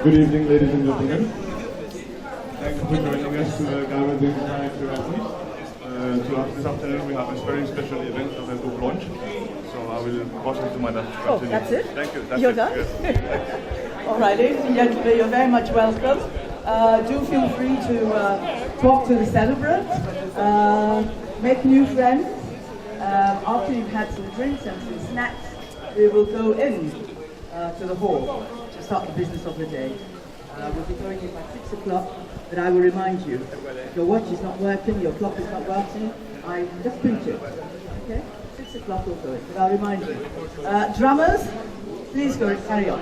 Good evening, ladies and gentlemen. Thank you for joining us to the Gathering Time This afternoon we have a very special event of a book launch. So I will pass it to Madam to continue. Oh, that's it? Thank you. That's You're it. done? Yes. All right, ladies and gentlemen, you're very much welcome. Do feel free to talk to the celebrant, make new friends. After you've had some drinks and some snacks, we will go in to the hall to start the business of the day. We'll be going in by 6 o'clock, but I will remind you, if your watch is not working, your clock is not working, I just pinch it. Okay? 6 o'clock we'll go in, but I'll remind you. Drummers, please go and carry on.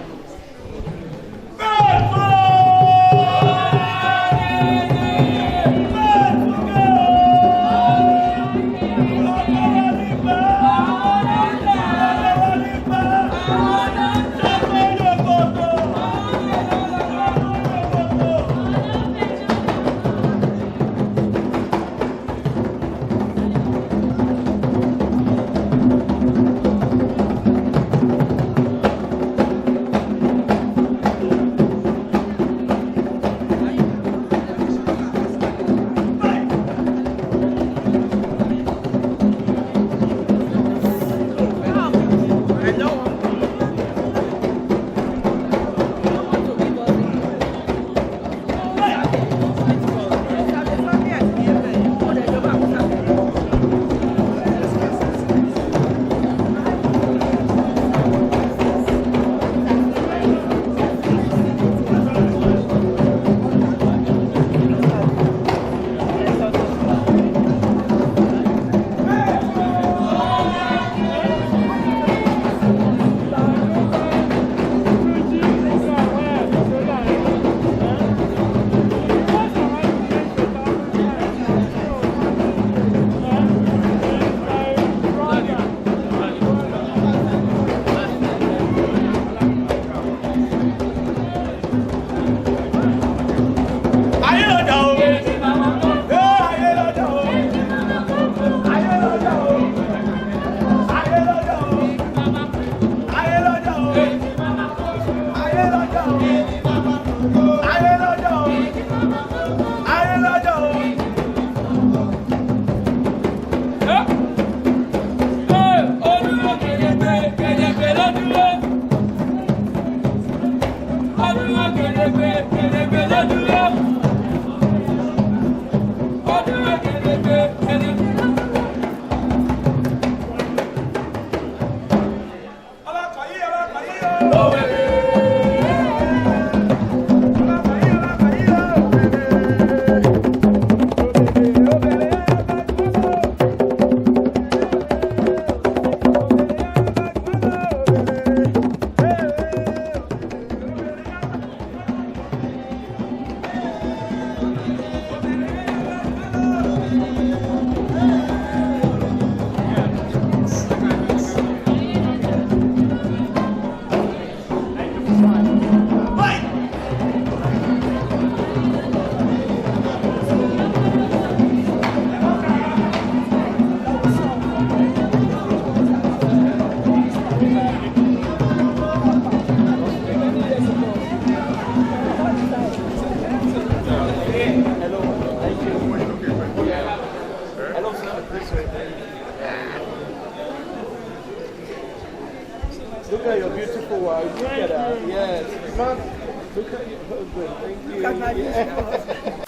Look at your beautiful wife. Look at her. Yes. Mom, look at your husband. Thank you. Look at my beautiful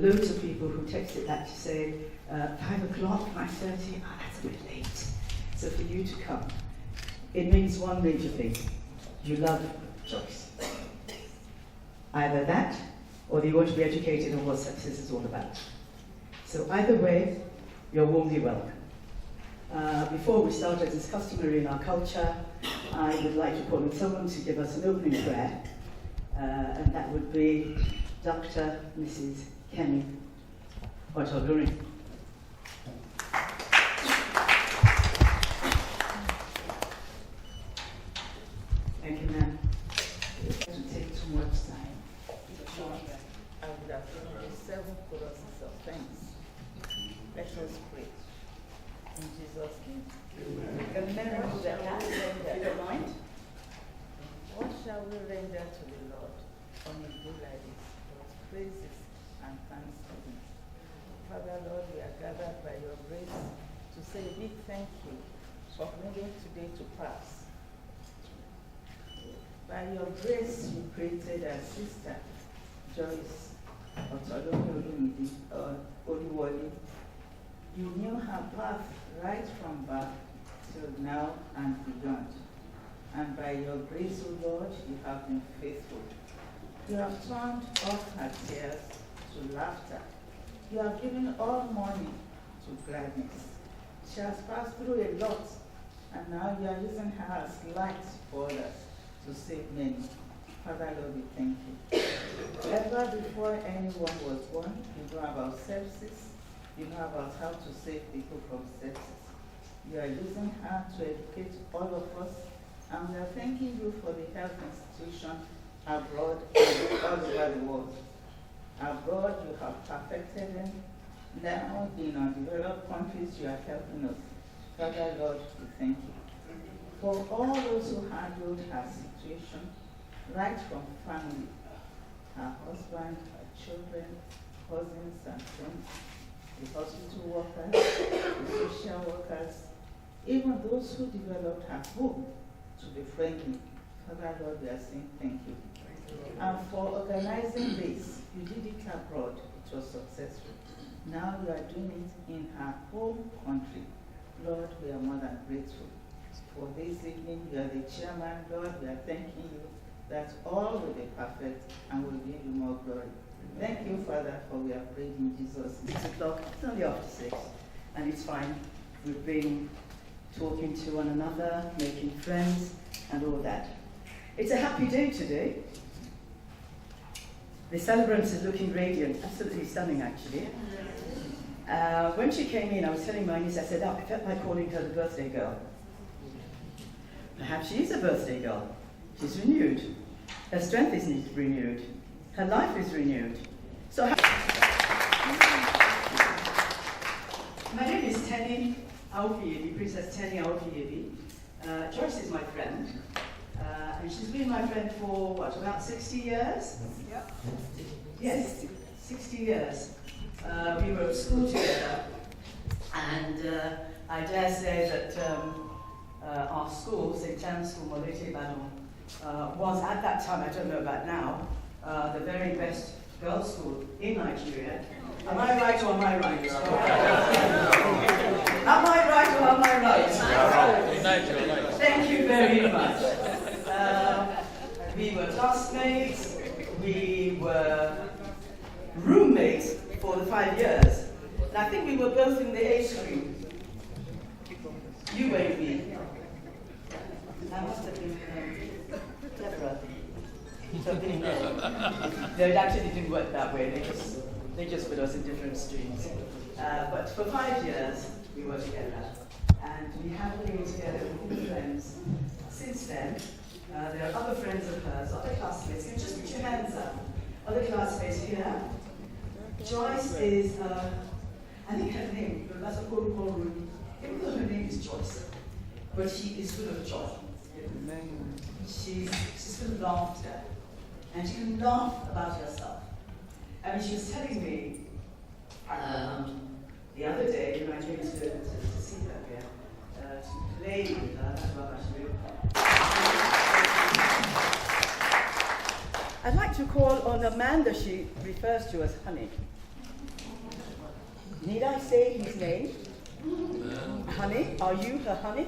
loads of people who texted that to say, 5 o'clock, 5:30, that's a bit late. So for you to come, it means one major thing. You love Joyce. Either that, or you want to be educated on what sepsis is all about. So either way, you're warmly welcome. Before we start, as is customary in our culture, I would like to call on someone to give us an opening prayer, and that would be Dr. Mrs. Kemi Otolorin. Thank you, ma'am. It doesn't take too much time. I would have given you 7 choruses of thanks. Let us pray. In Jesus' name. Can men remove their hats, if you don't mind? What shall we render to the Lord on a day like this? But praises and thanksgiving. Father, Lord, we are gathered by your grace to say a big thank you for bringing today to pass. By your grace, you created our sister, Joyce, Otolorin, Oluwole. You knew her path right from birth till now and beyond. And by your grace, O Lord, you have been faithful. You have turned off her tears to laughter. You have given all mourning to gladness. She has passed through a lot, and now you are using her as light for others to save many. Father, Lord, we thank you. Ever before anyone was born, you know about sepsis. You know about how to save people from sepsis. You are using her to educate all of us, and we are thanking you for the health institution abroad and all over the world. Abroad, you have perfected them. Now, in undeveloped countries, you are helping us. Father, Lord, we thank you. For all those who handled her situation, right from family, her husband, her children, cousins and friends, the hospital workers, the social workers, even those who developed her home to be friendly. Father, Lord, we are saying thank you. And for organizing this, you did it abroad, it was successful. Now you are doing it in her home country. Lord, we are more than grateful. For this evening, you are the chairman. Lord, we are thanking you that all will be perfect and will give you more glory. Thank you, Father, for we have prayed in Jesus' name. 6 o'clock, it's only after 6, and it's fine. We've been talking to one another, making friends, and all that. It's a happy day today. The celebrant is looking radiant, absolutely stunning, actually. When she came in, I was telling my niece, I said, I felt like calling her the birthday girl. Perhaps she is a birthday girl. She's renewed. Her strength is renewed. Her life is renewed. So, my name is Tenny Aofiyebi, Princess Tenny Aofiyebi. Joyce is my friend. And she's been my friend for, what, about 60 years? Yep. Yes, 60 years. We were at school together, and I dare say that our school, St. Anne's School, Molete Badon, was at that time, I don't know about now, the very best girls' school in Nigeria. Am I right or am I right? Am I right or am I right? Thank you very much. We were classmates, we were roommates for the 5 years. And I think we were both in the age group. You were in me. That must have been Deborah. Something no, it actually didn't work that way. They just put us in different streams. But for 5 years, we were together. And we have been together with friends since then. There are other friends of hers, other classmates. You just put your hands up. Other classmates here. Joyce is, I think her name, even though her name is Joyce, but she is full of joy. She's full of laughter, and she can laugh about herself. I mean, she was telling me the other day when I came to see her here, to play with her. I'd like to call on a man that she refers to as Honey. Need I say his name? Honey, are you her honey?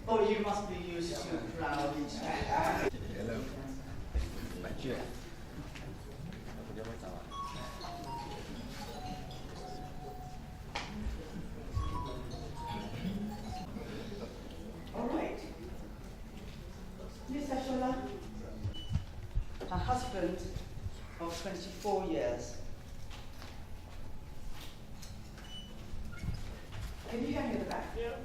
Oh, you must be used to crowds. Hello. All right. Miss Ashola, her husband of 24 years. Can you hear me in the back? Yeah.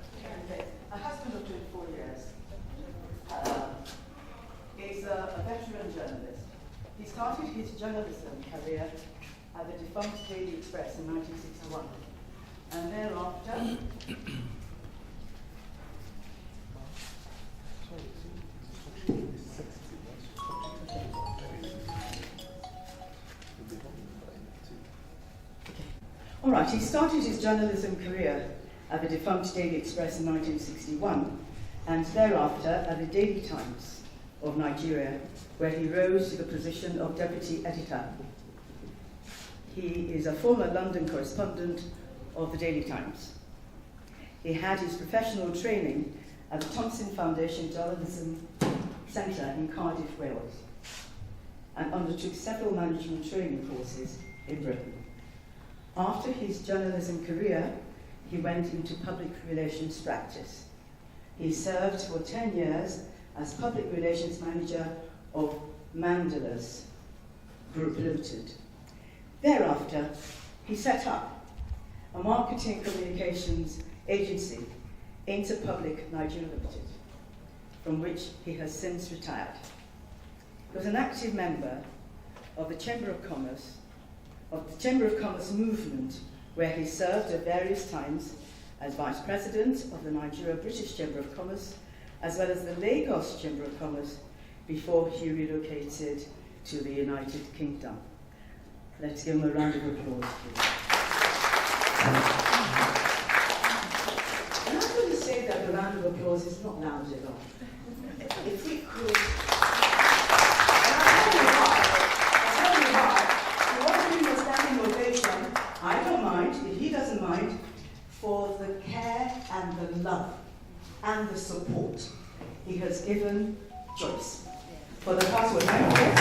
Okay. A husband of 24 years is a veteran journalist. He started his journalism career at the defunct Daily Express in 1961, and thereafter all right, he started his journalism career at the defunct Daily Express in 1961, and thereafter at the Daily Times of Nigeria, where he rose to the position of deputy editor. He is a former London correspondent of the Daily Times. He had his professional training at the Thompson Foundation Journalism Centre in Cardiff, Wales, and undertook several management training courses in Britain. After his journalism career, he went into public relations practice. He served for 10 years as public relations manager of Mandalas Group Limited. Thereafter, he set up a marketing communications agency, Interpublic Nigeria Limited, from which he has since retired. He was an active member of the Chamber of Commerce movement, where he served at various times as Vice President of the Nigeria British Chamber of Commerce, as well as the Lagos Chamber of Commerce, before he relocated to the United Kingdom. Let's give him a round of applause, please. And I'm going to say that the round of applause is not loud at all. If we could... I don't mind, if he doesn't mind, for the care and the love and the support he has given Joyce for the past 1 year.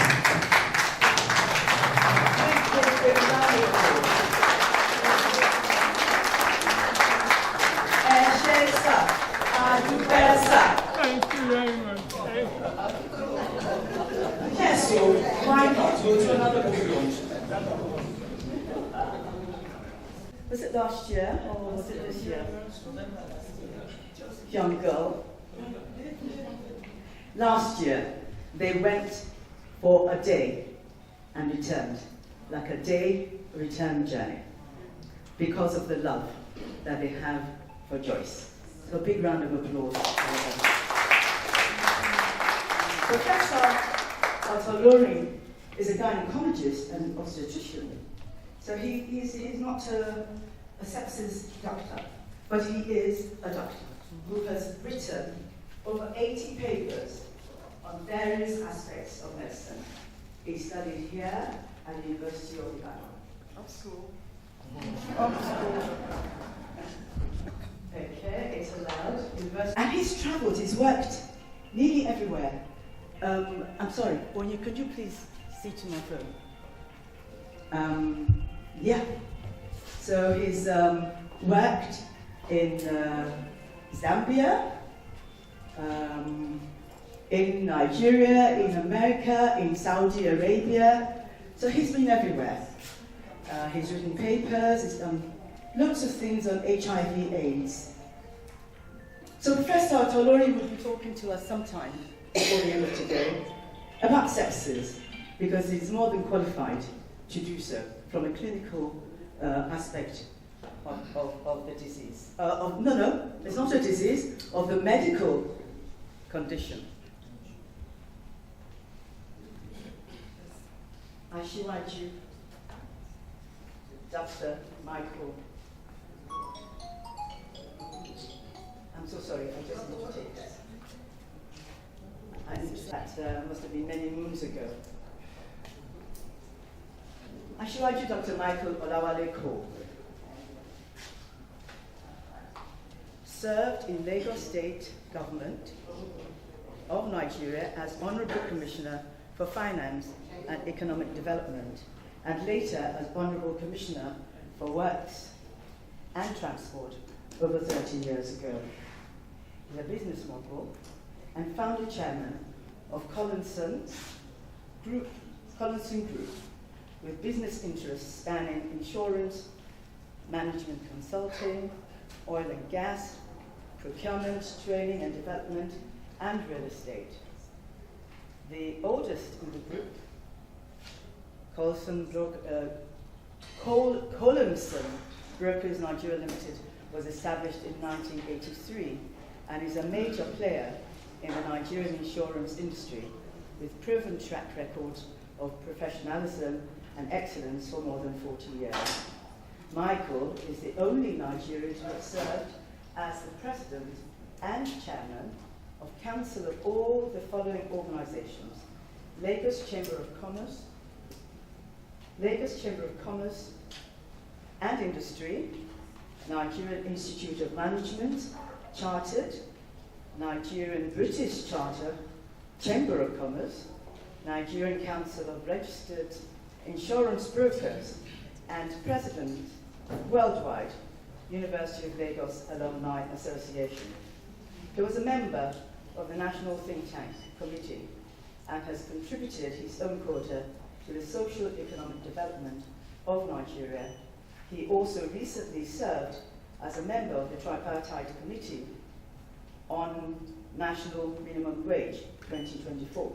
Thank you very much. Yes, so why not go to another book launch? Was it last year or was it this year? Young girl. Last year, they went for a day and returned, like a day return journey, because of the love that they have for Joyce. So a big round of applause. Professor Otolorin is a gynecologist and obstetrician. So he's not a sepsis doctor, but he is a doctor who has written over 80 papers on various aspects of medicine. He studied here at the University of Ibadan. Up school. Okay, it's allowed. University. And he's travelled, he's worked nearly everywhere. I'm sorry, Onye, could you please see to my phone? Yeah. So he's worked in Zambia, in Nigeria, in America, in Saudi Arabia. So he's been everywhere. He's written papers, he's done lots of things on HIV/AIDS. So Professor Otolorin will be talking to us sometime before the end of today about sepsis, because he's more than qualified to do so from a clinical aspect of the disease. No, it's not a disease, of the medical condition. Ashiwaju, Dr. Michael. I'm so sorry, I just need to take this. That must have been many moons ago. Aṣíwájú Dr. Michael Olawale Cole served in Lagos State Government of Nigeria as Honorable Commissioner for Finance and Economic Development, and later as Honorable Commissioner for Works and Transport over 30 years ago. He's a business mogul and founder chairman of Collinson Group, with business interests spanning insurance, management consulting, oil and gas, procurement, training and development, and real estate. The oldest in the group, Collinson Brokers Nigeria Limited, was established in 1983 and is a major player in the Nigerian insurance industry with proven track records of professionalism and excellence for more than 40 years. Michael is the only Nigerian to have served as the president and chairman of council of all the following organizations: Lagos Chamber of Commerce and Industry, Nigerian Institute of Management, Chartered, Nigerian British Charter, Chamber of Commerce, Nigerian Council of Registered Insurance Brokers, and President Worldwide University of Lagos Alumni Association. He was a member of the National Think Tank Committee and has contributed his own quota to the social economic development of Nigeria. He also recently served as a member of the Tripartite Committee on National Minimum Wage 2024.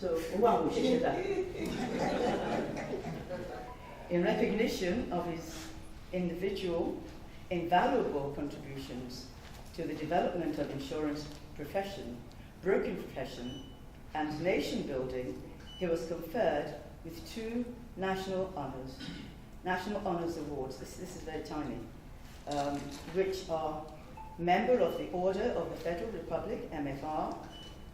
So, wow, in recognition of his individual invaluable contributions to the development of insurance profession, broking profession, and nation building, he was conferred with 2 national honors awards. This is very tiny, which are Member of the Order of the Federal Republic, MFR,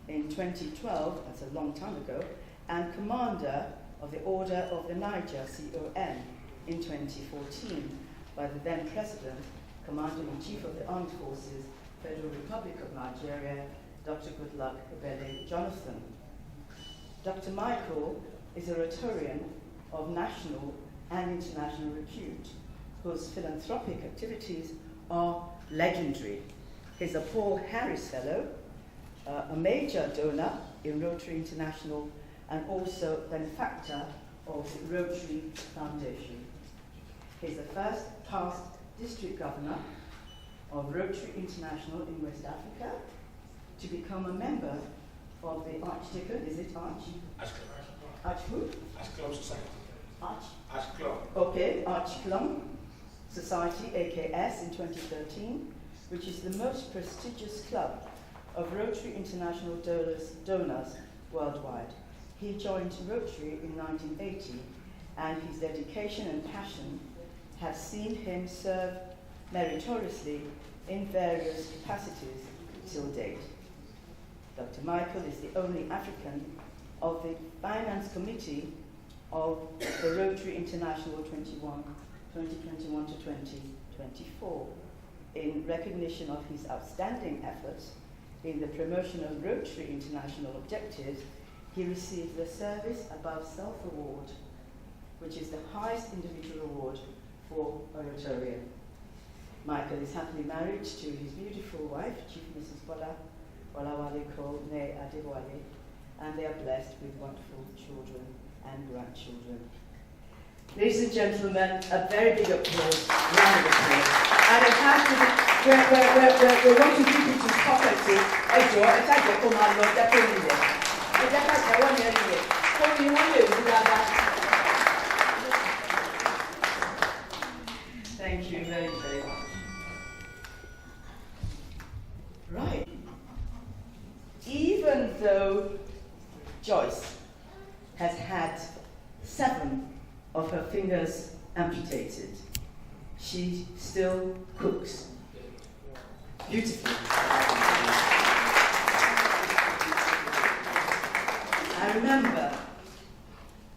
in 2012, that's a long time ago, and Commander of the Order of the Niger, CON, in 2014, by the then President, Commander-in-Chief of the Armed Forces, Federal Republic of Nigeria, Dr. Goodluck Ebele Jonathan. Dr. Michael is a Rotarian of national and international repute, whose philanthropic activities are legendary. He's a Paul Harris Fellow, a major donor in Rotary International, and also benefactor of the Rotary Foundation. He's the first past district governor of Rotary International in West Africa to become a member of the Archdeacon, is it Arch? Arch who? Arch Club Society. Arch Club. Okay, Arch Club Society, AKS, in 2013, which is the most prestigious club of Rotary International donors worldwide. He joined Rotary in 1980, and his dedication and passion have seen him serve meritoriously in various capacities till date. Dr. Michael is the only African of the Finance Committee of the Rotary International 2021 to 2024. In recognition of his outstanding efforts in the promotion of Rotary International objectives, he received the Service Above Self Award, which is the highest individual award for a Rotarian. Michael is happily married to his beautiful wife, Chief Mrs. Olawale Cole, née Adewale, and they are blessed with wonderful children and grandchildren. Ladies and gentlemen, a very big applause, round of applause. And it has to be, we want to keep it to property. Thank you very, very much. Right. Even though Joyce has had 7 of her fingers amputated, she still cooks beautifully. I remember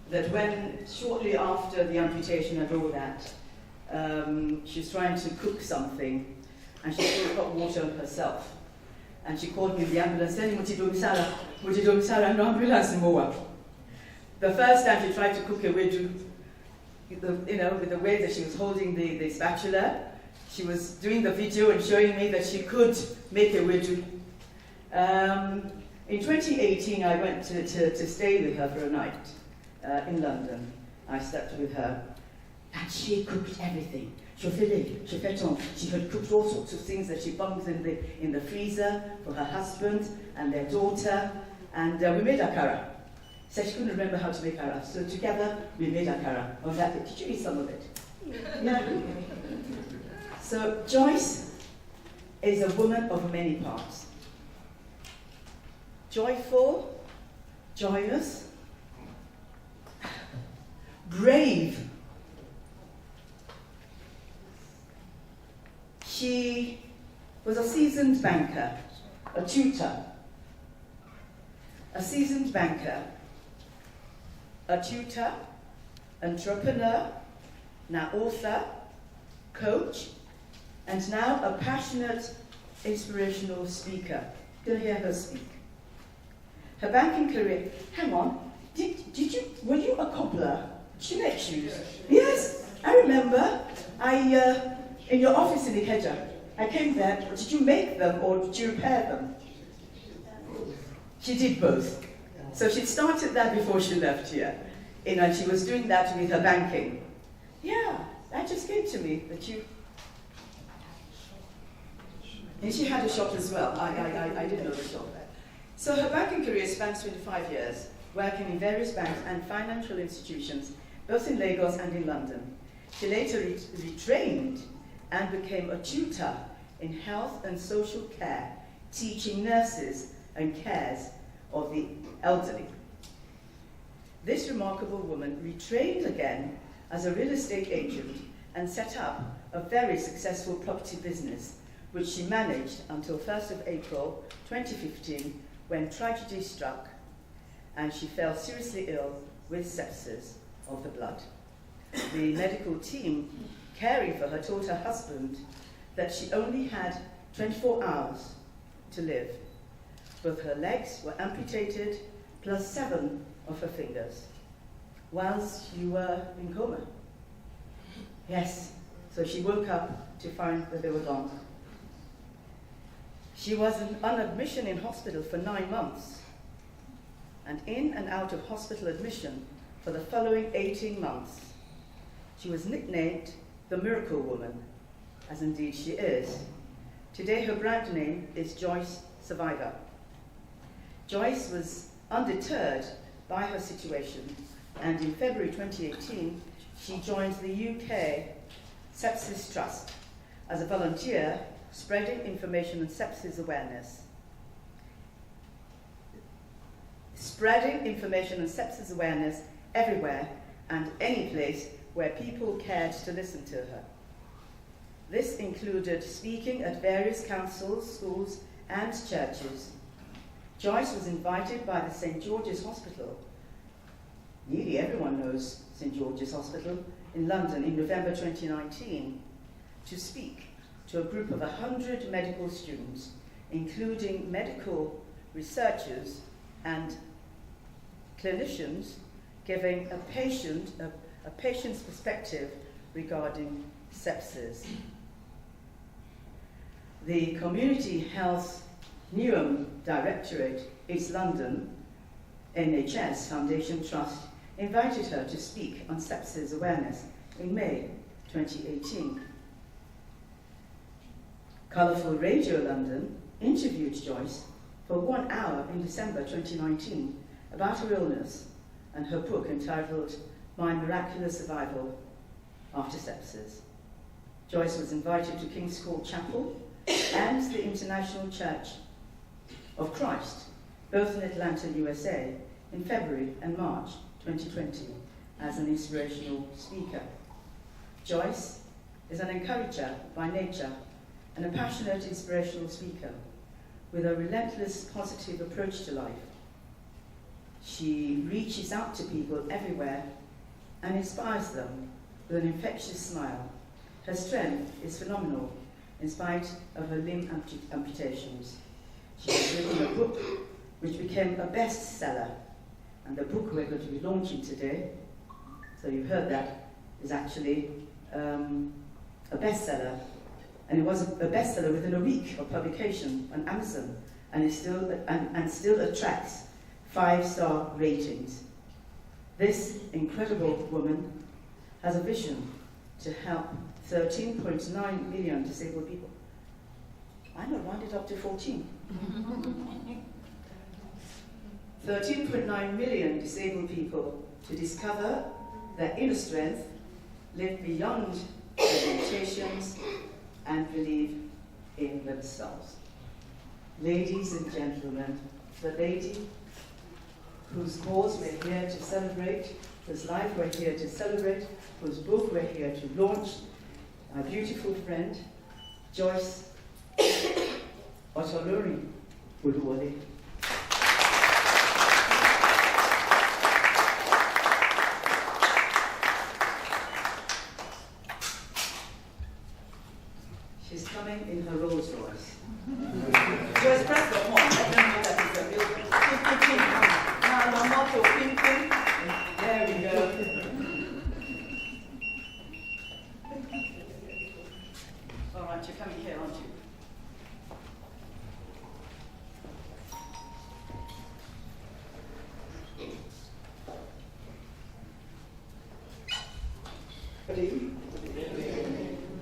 that when, shortly after the amputation and all that, she was trying to cook something, and she spilled hot water on herself. And she called me in the ambulance, saying, no ambulance more. The first time she tried to cook a wedu, with the way that she was holding the spatula, she was doing the video and showing me that she could make a wedu. In 2018, I went to stay with her for a night in London. I slept with her, and she cooked everything. She had cooked all sorts of things that she bumped in the freezer for her husband and their daughter, and we made akara. Said she couldn't remember how to make akara, so together we made akara. On that day, did you eat some of it? Yeah. So Joyce is a woman of many parts. Joyful, joyous, brave. She was a seasoned banker, a tutor, entrepreneur, now author, coach, and now a passionate, inspirational speaker. You'll hear her speak. Her banking career, hang on, were you a cobbler? Did you make shoes? Yes, I remember. In your office in Ikeja, I came there. Did you make them or did you repair them? She did both. So she'd started that before she left here. And she was doing that with her banking. Yeah, that just came to me that you... And she had a shop as well. I didn't know the shop. So her banking career spans 25 years, working in various banks and financial institutions, both in Lagos and in London. She later retrained and became a tutor in health and social care, teaching nurses and cares of the elderly. This remarkable woman retrained again as a real estate agent and set up a very successful property business, which she managed until 1st of April 2015, when tragedy struck and she fell seriously ill with sepsis of the blood. The medical team caring for her told her husband that she only had 24 hours to live. Both her legs were amputated, plus 7 of her fingers, whilst you were in coma. Yes, so she woke up to find that they were gone. She was on admission in hospital for 9 months, and in and out of hospital admission for the following 18 months. She was nicknamed the Miracle Woman, as indeed she is. Today her brand name is Joyce Survivor. Joyce was undeterred by her situation, and in February 2018, she joined the UK Sepsis Trust as a volunteer, spreading information on sepsis awareness. Spreading information on sepsis awareness everywhere and any place where people cared to listen to her. This included speaking at various councils, schools, and churches. Joyce was invited by the St. George's Hospital, nearly everyone knows St. George's Hospital, in London in November 2019, to speak to a group of 100 medical students, including medical researchers and clinicians, giving a patient's perspective regarding sepsis. The Community Health Newham Directorate, East London, NHS Foundation Trust, invited her to speak on sepsis awareness in May 2018. Colourful Radio London interviewed Joyce for 1 hour in December 2019 about her illness and her book entitled My Miraculous Survival After Sepsis. Joyce was invited to King's Court Chapel and the International Church of Christ, both in Atlanta, USA, in February and March 2020, as an inspirational speaker. Joyce is an encourager by nature and a passionate, inspirational speaker with a relentless, positive approach to life. She reaches out to people everywhere and inspires them with an infectious smile. Her strength is phenomenal in spite of her limb amputations. She has written a book which became a bestseller, and the book we're going to be launching today, so you've heard that, is actually a bestseller, and it was a bestseller within a week of publication on Amazon, and it still attracts 5-star ratings. This incredible woman has a vision to help 13.9 million disabled people. Why not round it up to 14? 13.9 million disabled people to discover their inner strength, live beyond their limitations, and believe in themselves. Ladies and gentlemen, the lady whose cause we're here to celebrate, whose life we're here to celebrate, whose book we're here to launch, my beautiful friend, Joyce Otolorin Oluwole. She's coming in her Rolls Royce. Joyce, press the horn. Let them know that it's a real ping. Now, no more to ping. There we go. All right, you're coming here, aren't you?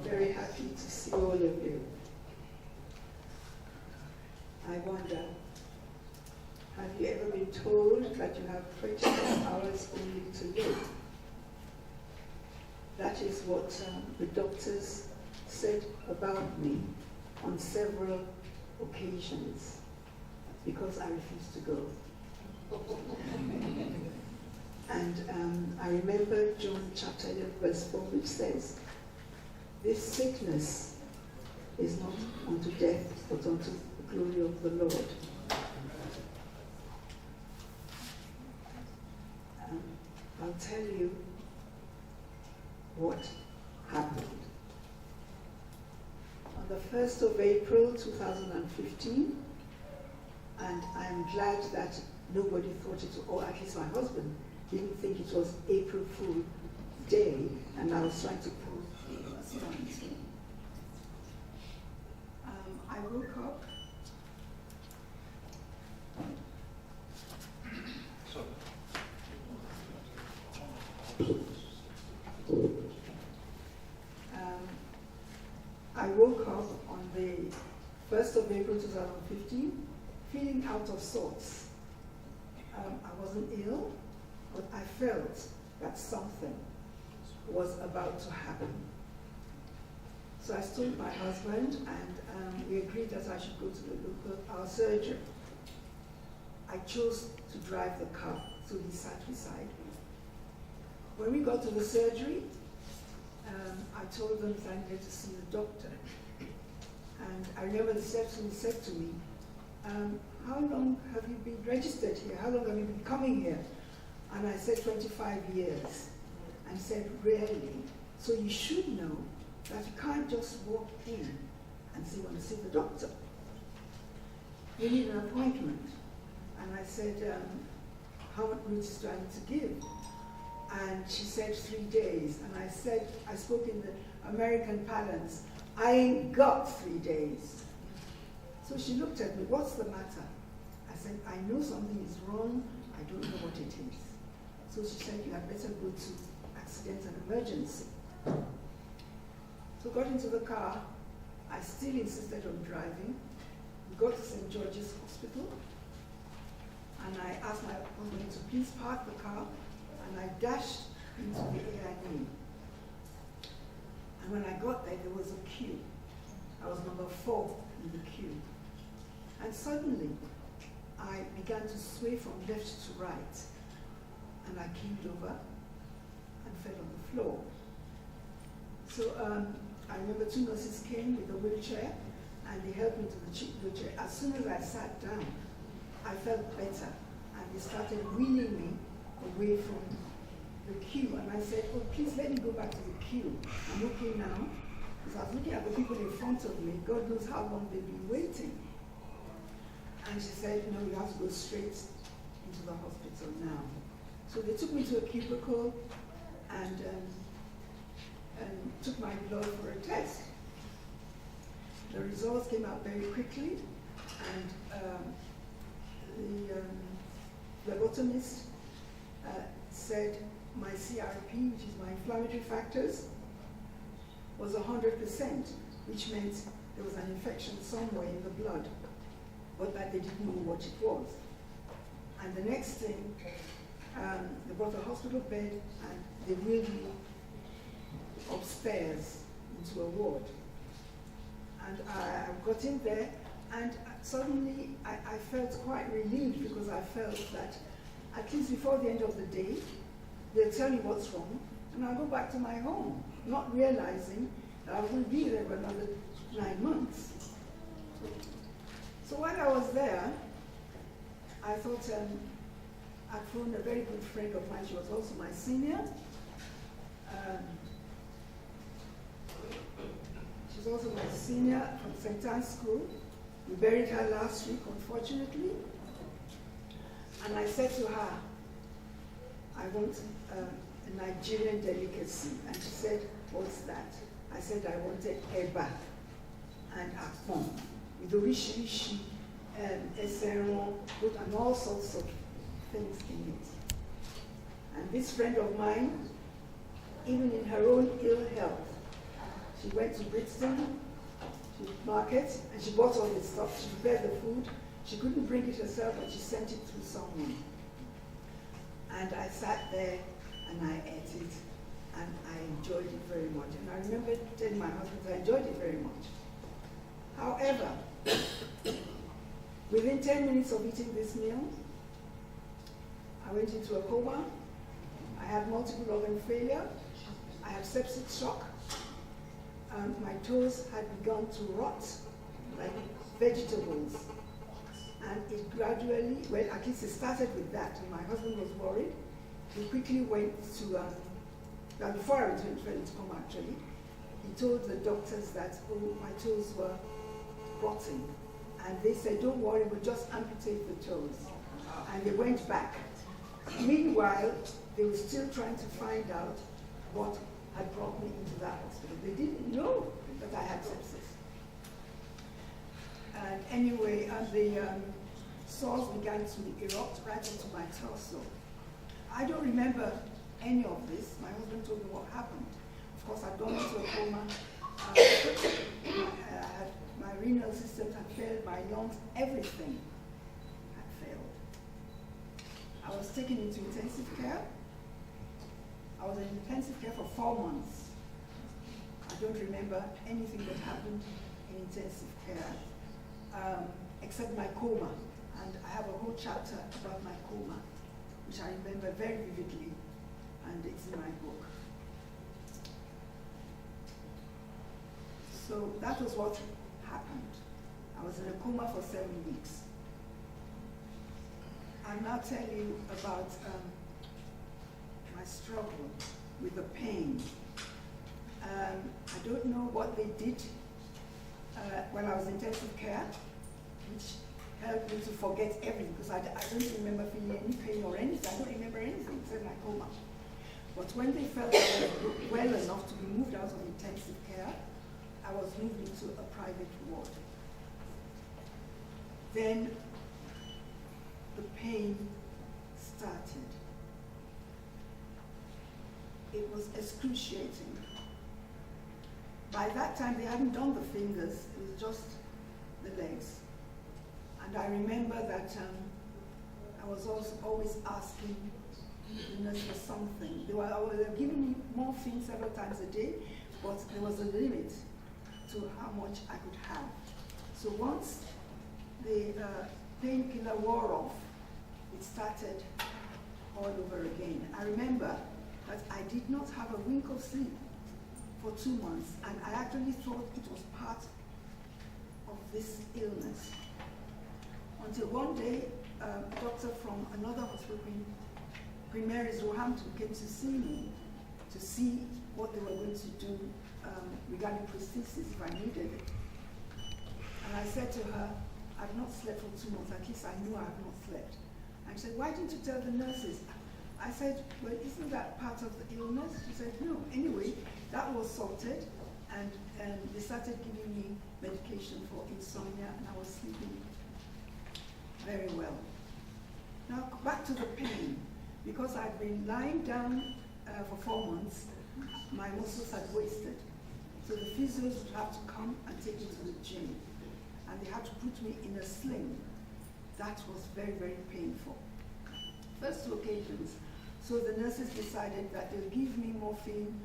Very happy to see all of you. I wonder, have you ever been told that you have 24 hours only to live? That is what the doctors said about me on several occasions, because I refused to go. And I remember John chapter 11 verse 4, which says, this sickness is not unto death, but unto the glory of the Lord. I'll tell you what happened. On the 1st of April 2015, and I'm glad that nobody thought it, or at least my husband didn't think it was April Fool Day, and I was trying to prove I woke up. I woke up on the 1st of April 2015 feeling out of sorts. I wasn't ill, but I felt that something was about to happen. So I told my husband, and we agreed that I should go to our surgeon. I chose to drive the car, so he sat beside me. When we got to the surgery, I told them that I needed to see the doctor. And I remember the receptionist said to me, how long have you been registered here? How long have you been coming here? And I said 25 years. And said, really? So you should know that you can't just walk in and say, want to see the doctor. You need an appointment. And I said, how much notice do I need to give? And she said 3 days. And I said, I spoke in the American parlance, I ain't got 3 days. So she looked at me, what's the matter? I said, I know something is wrong, I don't know what it is. So she said, you had better go to accident and emergency. So got into the car, I still insisted on driving. We got to St. George's Hospital, and I asked my husband to please park the car, and I dashed into the A&E. And when I got there was a queue. I was number 4 in the queue. And suddenly, I began to sway from left to right, and I keeled over and fell on the floor. So I remember 2 nurses came with a wheelchair, and they helped me to the wheelchair. As soon as I sat down, I felt better, and and they started wheeling me away from the queue. And I said, oh, please let me go back to the queue. I'm okay now. Because I was looking at the people in front of me. God knows how long they've been waiting. And she said, no, you have to go straight into the hospital now. So they took me to a cubicle and took my blood for a test. The results came out very quickly, and the phlebotomist said my CRP, which is my inflammatory factors, was 100%, which meant there was an infection somewhere in the blood, but that they didn't know what it was. And the next thing, they brought a hospital bed and they wheeled me upstairs into a ward. And I got in there, and suddenly I felt quite relieved, because I felt that at least before the end of the day, they'll tell me what's wrong, and I'll go back to my home, not realizing that I will be there for another 9 months. So while I was there, I thought I'd phoned a very good friend of mine. She was also my senior. She's also my senior from St. Anne's School. We buried her last week, unfortunately. And I said to her, I want a Nigerian delicacy. And she said, what's that? I said, I wanted eba and apon with orishirishi, eseron, and all sorts of things in it. And this friend of mine, even in her own ill health, she went to Brixton market and she bought all this stuff. She prepared the food. She couldn't bring it herself, but she sent it through someone. And I sat there and I ate it, and I enjoyed it very much. And I remember telling my husband I enjoyed it very much. However, within 10 minutes of eating this meal, I went into a coma. I had multiple organ failure. I had septic shock. My toes had begun to rot like vegetables. And it gradually, well, at least it started with that. And my husband was worried. He quickly went to, before I went into coma actually, he told the doctors that, oh, my toes were rotting. And they said, don't worry, we'll just amputate the toes. And they went back. Meanwhile, they were still trying to find out what had brought me into that hospital. They didn't know that I had sepsis. And anyway, the sores began to erupt right into my torso. I don't remember any of this. My husband told me what happened. Of course, I'd gone into a coma. My renal system had failed, my lungs, everything had failed. I was taken into intensive care. I was in intensive care for 4 months. I don't remember anything that happened in intensive care, except my coma. And I have a whole chapter about my coma, which I remember very vividly, and it's in my book. So that was what happened. I was in a coma for 7 weeks. I'll now tell you about my struggle with the pain. I don't know what they did when I was in intensive care, which helped me to forget everything, because I don't remember feeling any pain or anything. I don't remember anything except my coma. But when they felt I was well enough to be moved out of intensive care, I was moved into a private ward. Then the pain started. It was excruciating. By that time, they hadn't done the fingers, it was just the legs. And I remember that I was also always asking the nurse for something. They were giving me morphine several times a day, but there was a limit to how much I could have. So once the painkiller wore off, it started all over again. I remember that I did not have a wink of sleep for 2 months, and I actually thought it was part of this illness. Until one day, a doctor from another hospital, Queen Mary's Roehampton, came to see me to see what they were going to do regarding prosthesis if I needed it. And I said to her, I've not slept for 2 months, at least I knew I have not slept. And she said, why didn't you tell the nurses? I said, well, isn't that part of the illness? She said, no. Anyway, that was sorted, and they started giving me medication for insomnia, and I was sleeping very well. Now, back to the pain. Because I'd been lying down for 4 months, my muscles had wasted. So the physios would have to come and take me to the gym. And they had to put me in a sling. That was very, very painful. First 2 occasions. So the nurses decided that they'll give me morphine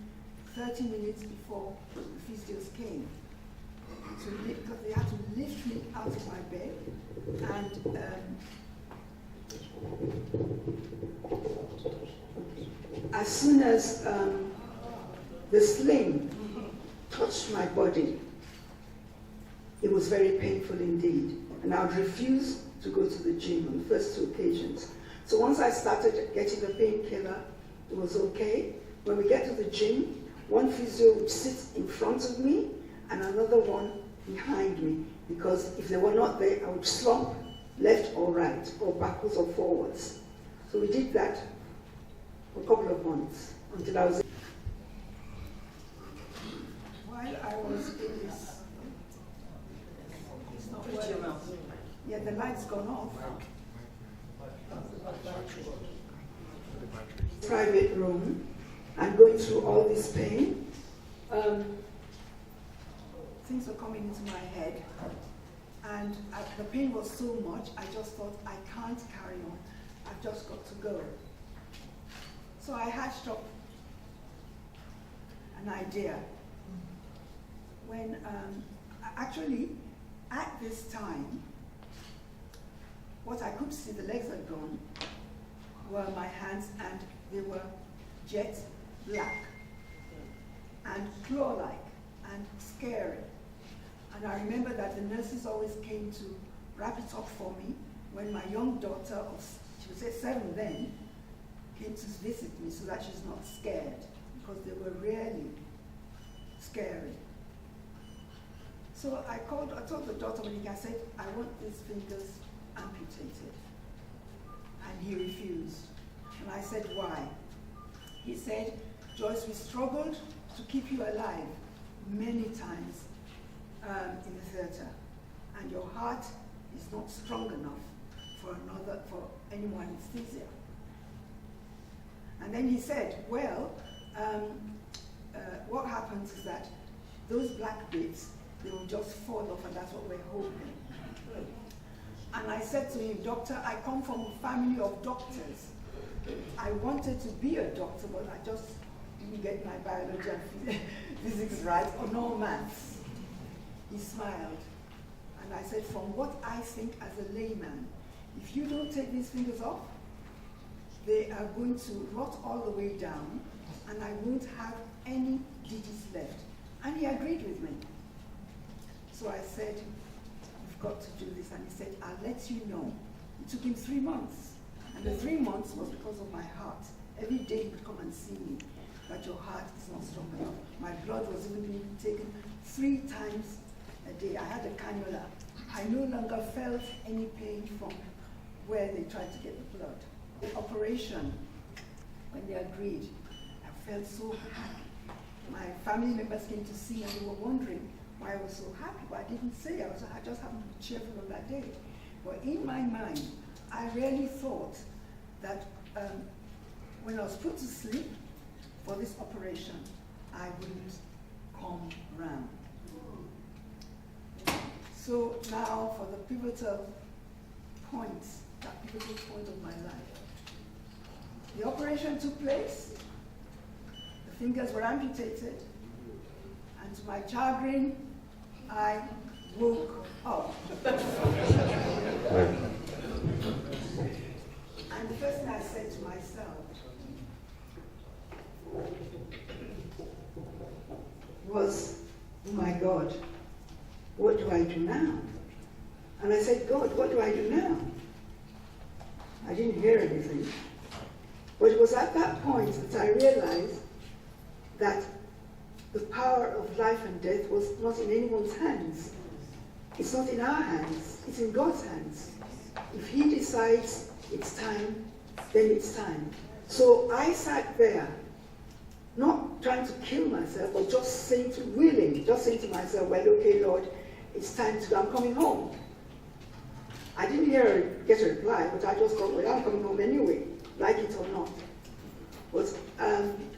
30 minutes before the physios came. So because they had to lift me out of my bed, and as soon as the sling touched my body, it was very painful indeed. And I would refuse to go to the gym on the first 2 occasions. So once I started getting the painkiller, it was okay. When we get to the gym, one physio would sit in front of me and another one behind me, because if they were not there, I would slump left or right, or backwards or forwards. So we did that for a couple of months until I was. While I was in this, it's not working. Yeah, the light's gone off. Private room, and going through all this pain. Things were coming into my head, and the pain was so much, I just thought, I can't carry on. I've just got to go. So I hatched up an idea. When, actually, at this time, what I could see, the legs had gone, were my hands, and they were jet black and claw-like and scary. And I remember that the nurses always came to wrap it up for me when my young daughter, she was 7 then, came to visit me so that she's not scared, because they were really scary. So I told the daughter, when I said, I want these fingers amputated. And he refused. And I said, why? He said, Joyce, we struggled to keep you alive many times in the theater, and your heart is not strong enough for any more anesthesia. And then he said, well, what happens is that those black bits, they will just fall off, and that's what we're hoping. And I said to him, doctor, I come from a family of doctors. I wanted to be a doctor, but I just didn't get my biology and physics right, or no maths. He smiled, and I said, from what I think as a layman, if you don't take these fingers off, they are going to rot all the way down, and I won't have any digits left. And he agreed with me. So I said, we've got to do this, and he said, I'll let you know. It took him 3 months, and the 3 months was because of my heart. Every day he would come and see me, but your heart is not strong enough. My blood was even being taken 3 times a day. I had a cannula. I no longer felt any pain from where they tried to get the blood. The operation, when they agreed, I felt so happy. My family members came to see, and they were wondering why I was so happy, but I didn't say. I just happened to be cheerful on that day. But in my mind, I really thought that when I was put to sleep for this operation, I wouldn't come round. So now for the pivotal point, that pivotal point of my life. The operation took place, the fingers were amputated, and to my chagrin, I woke up. And the first thing I said to myself was, oh my God, what do I do now? And I said, God, what do I do now? I didn't hear anything. But it was at that point that I realized that the power of life and death was not in anyone's hands. It's not in our hands, it's in God's hands. If He decides it's time, then it's time. So I sat there, not trying to kill myself, but just saying to myself, well, okay, Lord, it's time to go, I'm coming home. I didn't get a reply, but I just thought, well, I'm coming home anyway, like it or not. But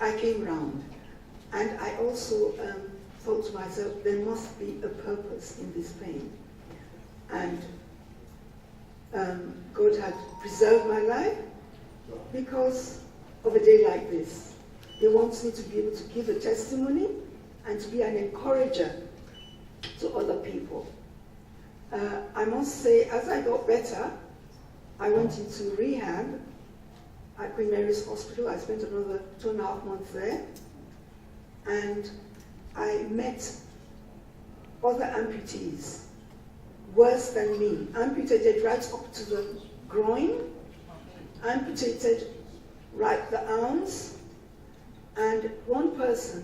I came round, and I also thought to myself, there must be a purpose in this pain. And God had preserved my life because of a day like this. He wants me to be able to give a testimony and to be an encourager to other people. I must say, as I got better, I went into rehab at Queen Mary's Hospital. I spent another 2.5 months there. And I met other amputees, worse than me, amputated right up to the groin, amputated right the arms, and one person,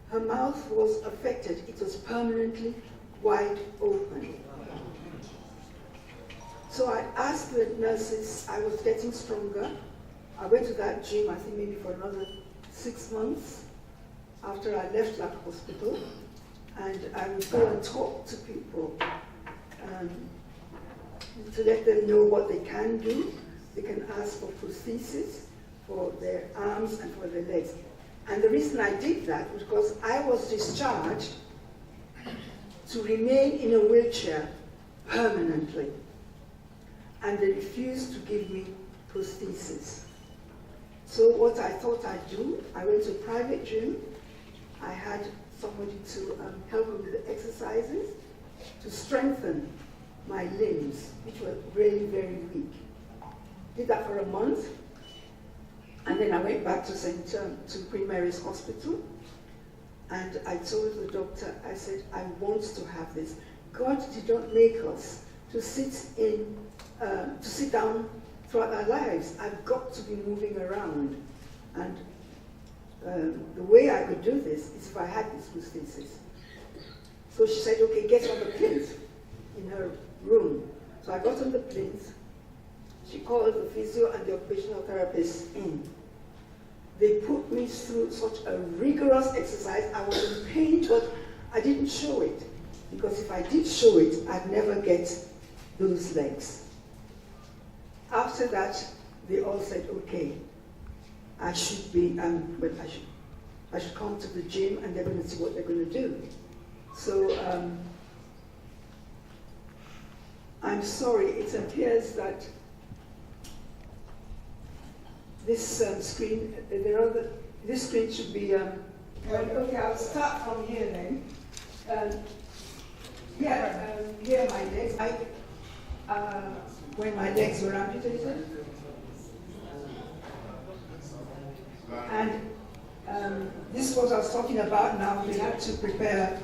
her mouth was affected. It was permanently wide open. So I asked the nurses, I was getting stronger. I went to that gym, I think maybe for another 6 months after I left that hospital. And I would go and talk to people to let them know what they can do. They can ask for prosthesis for their arms and for their legs. And the reason I did that was because I was discharged to remain in a wheelchair permanently. And they refused to give me prosthesis. So what I thought I'd do, I went to a private gym. I had somebody to help me with the exercises to strengthen my limbs, which were really very weak. Did that for a month. And then I went back to Queen Mary's Hospital, and I told the doctor, I said, I want to have this. God did not make us to sit down throughout our lives. I've got to be moving around. And the way I could do this is if I had this prosthesis. So she said, okay, get on the plinth in her room. So I got on the plinth. She called the physio and the occupational therapist in. They put me through such a rigorous exercise. I was in pain, but I didn't show it. Because if I did show it, I'd never get those legs. After that, they all said, okay, I should be, I should come to the gym and they're going to see what they're going to do. So, I'm sorry, it appears that this screen, this screen should be, okay, I'll start from here then. Here are my legs. When my legs were amputated. And this is what I was talking about now. We had to prepare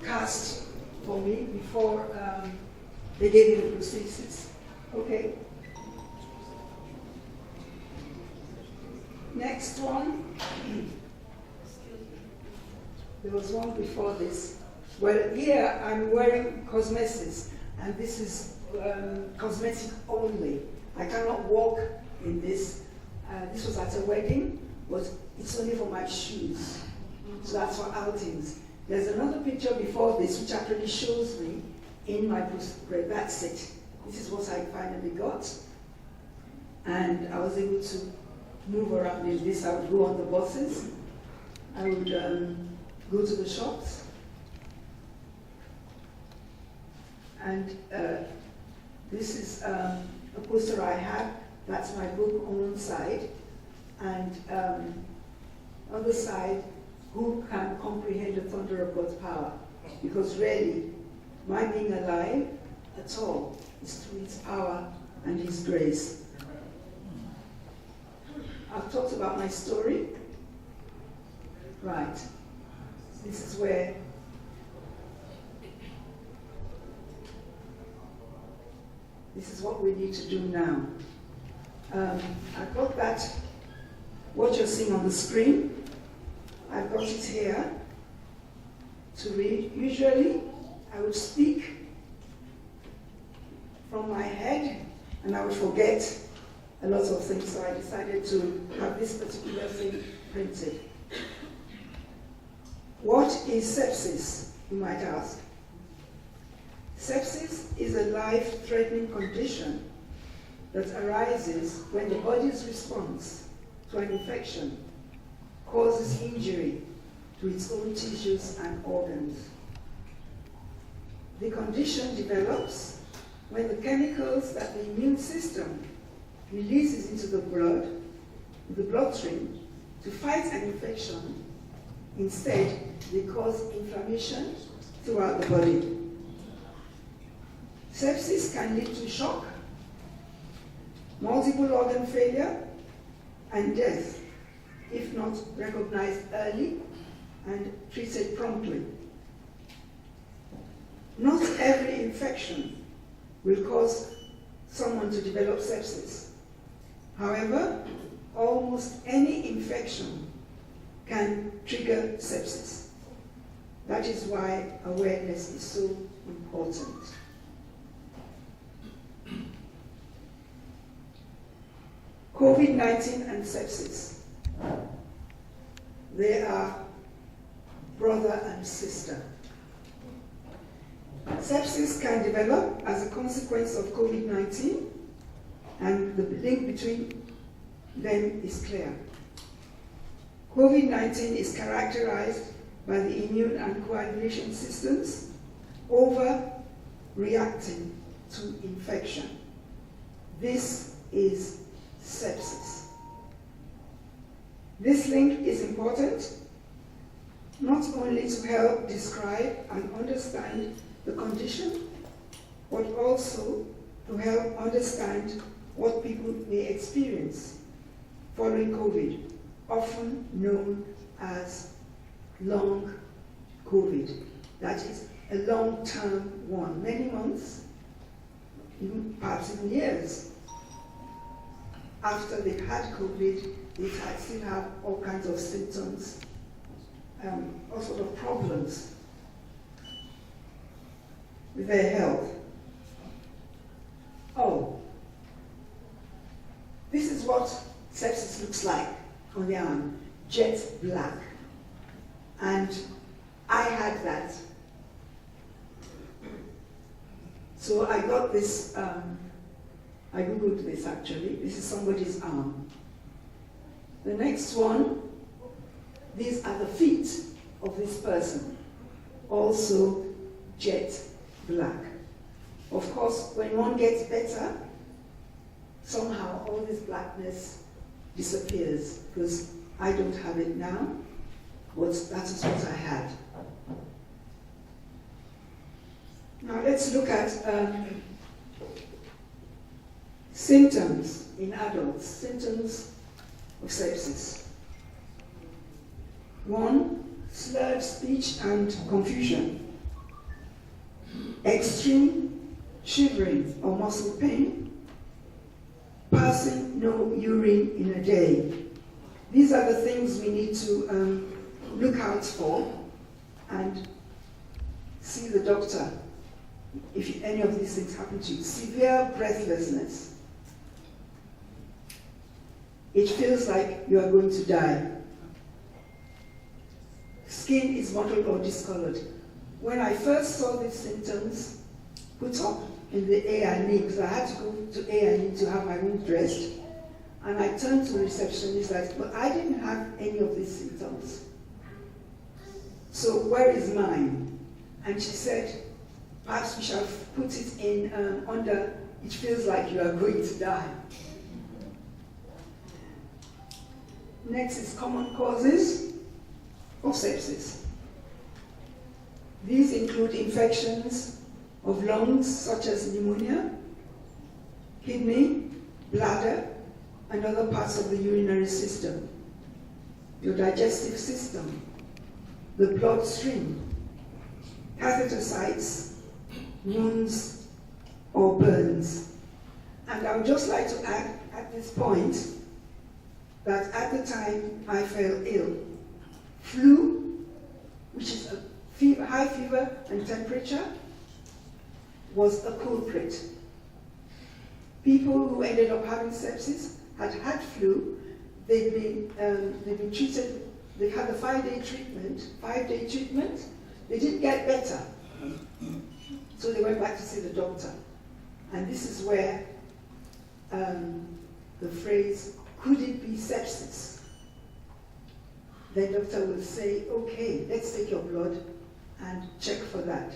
cast for me before they gave me the prosthesis. Okay. Next one. There was one before this. Well, here I'm wearing cosmetics, and this is cosmetic only. I cannot walk in this. This was at a wedding, but it's only for my shoes. So that's for outings. There's another picture before this which actually shows me in my postgrad. That's it. This is what I finally got. And I was able to move around in this. I would go on the buses. I would go to the shops. And this is a poster I have. That's my book on one side. And on the side, who can comprehend the thunder of God's power? Because really, my being alive at all is through His power and His grace. I've talked about my story. Right. This is where this is what we need to do now. I've got that, what you're seeing on the screen. I've got it here to read. Usually, I would speak from my head and I would forget a lot of things, so I decided to have this particular thing printed. What is sepsis, you might ask? Sepsis is a life-threatening condition that arises when the body's response to an infection causes injury to its own tissues and organs. The condition develops when the chemicals that the immune system releases into the bloodstream to fight an infection, instead they cause inflammation throughout the body. Sepsis can lead to shock, multiple organ failure, and death if not recognized early and treated promptly. Not every infection will cause someone to develop sepsis. However, almost any infection can trigger sepsis. That is why awareness is so important. COVID-19 and sepsis. They are brother and sister. Sepsis can develop as a consequence of COVID-19, and the link between them is clear. COVID-19 is characterized by the immune and coagulation systems overreacting to infection. This is sepsis. This link is important not only to help describe and understand the condition, but also to help understand what people may experience following COVID, often known as long COVID. That is a long-term one, many months, even perhaps even years. After they've had COVID, they still have all kinds of symptoms, all sorts of problems with their health. Oh, this is what sepsis looks like on the arm, jet black. And I had that. So I got this, I googled this actually. This is somebody's arm. The next one, these are the feet of this person, also jet black. Of course, when one gets better, somehow all this blackness disappears, because I don't have it now, but that is what I had. Now let's look at symptoms in adults, symptoms of sepsis. 1, slurred speech and confusion, extreme shivering or muscle pain, passing no urine in a day. These are the things we need to look out for and see the doctor if any of these things happen to you. Severe breathlessness. It feels like you are going to die. Skin is mottled or discolored. When I first saw these symptoms put up in the A&E, because I had to go to A&E to have my wound dressed, and I turned to the receptionist and said, but I didn't have any of these symptoms. So where is mine? And she said, perhaps we shall put it in under, it feels like you are going to die. Next is common causes of sepsis. These include infections of lungs, such as pneumonia, kidney, bladder, and other parts of the urinary system, your digestive system, the bloodstream, catheter sites, wounds, or burns. And I would just like to add at this point that at the time I fell ill. Flu, which is a fever, high fever and temperature, was a culprit. People who ended up having sepsis had flu. They'd been treated. They had a 5-day treatment. They didn't get better, so they went back to see the doctor. And this is where the phrase, "Could it be sepsis?" The doctor will say, "Okay, let's take your blood and check for that."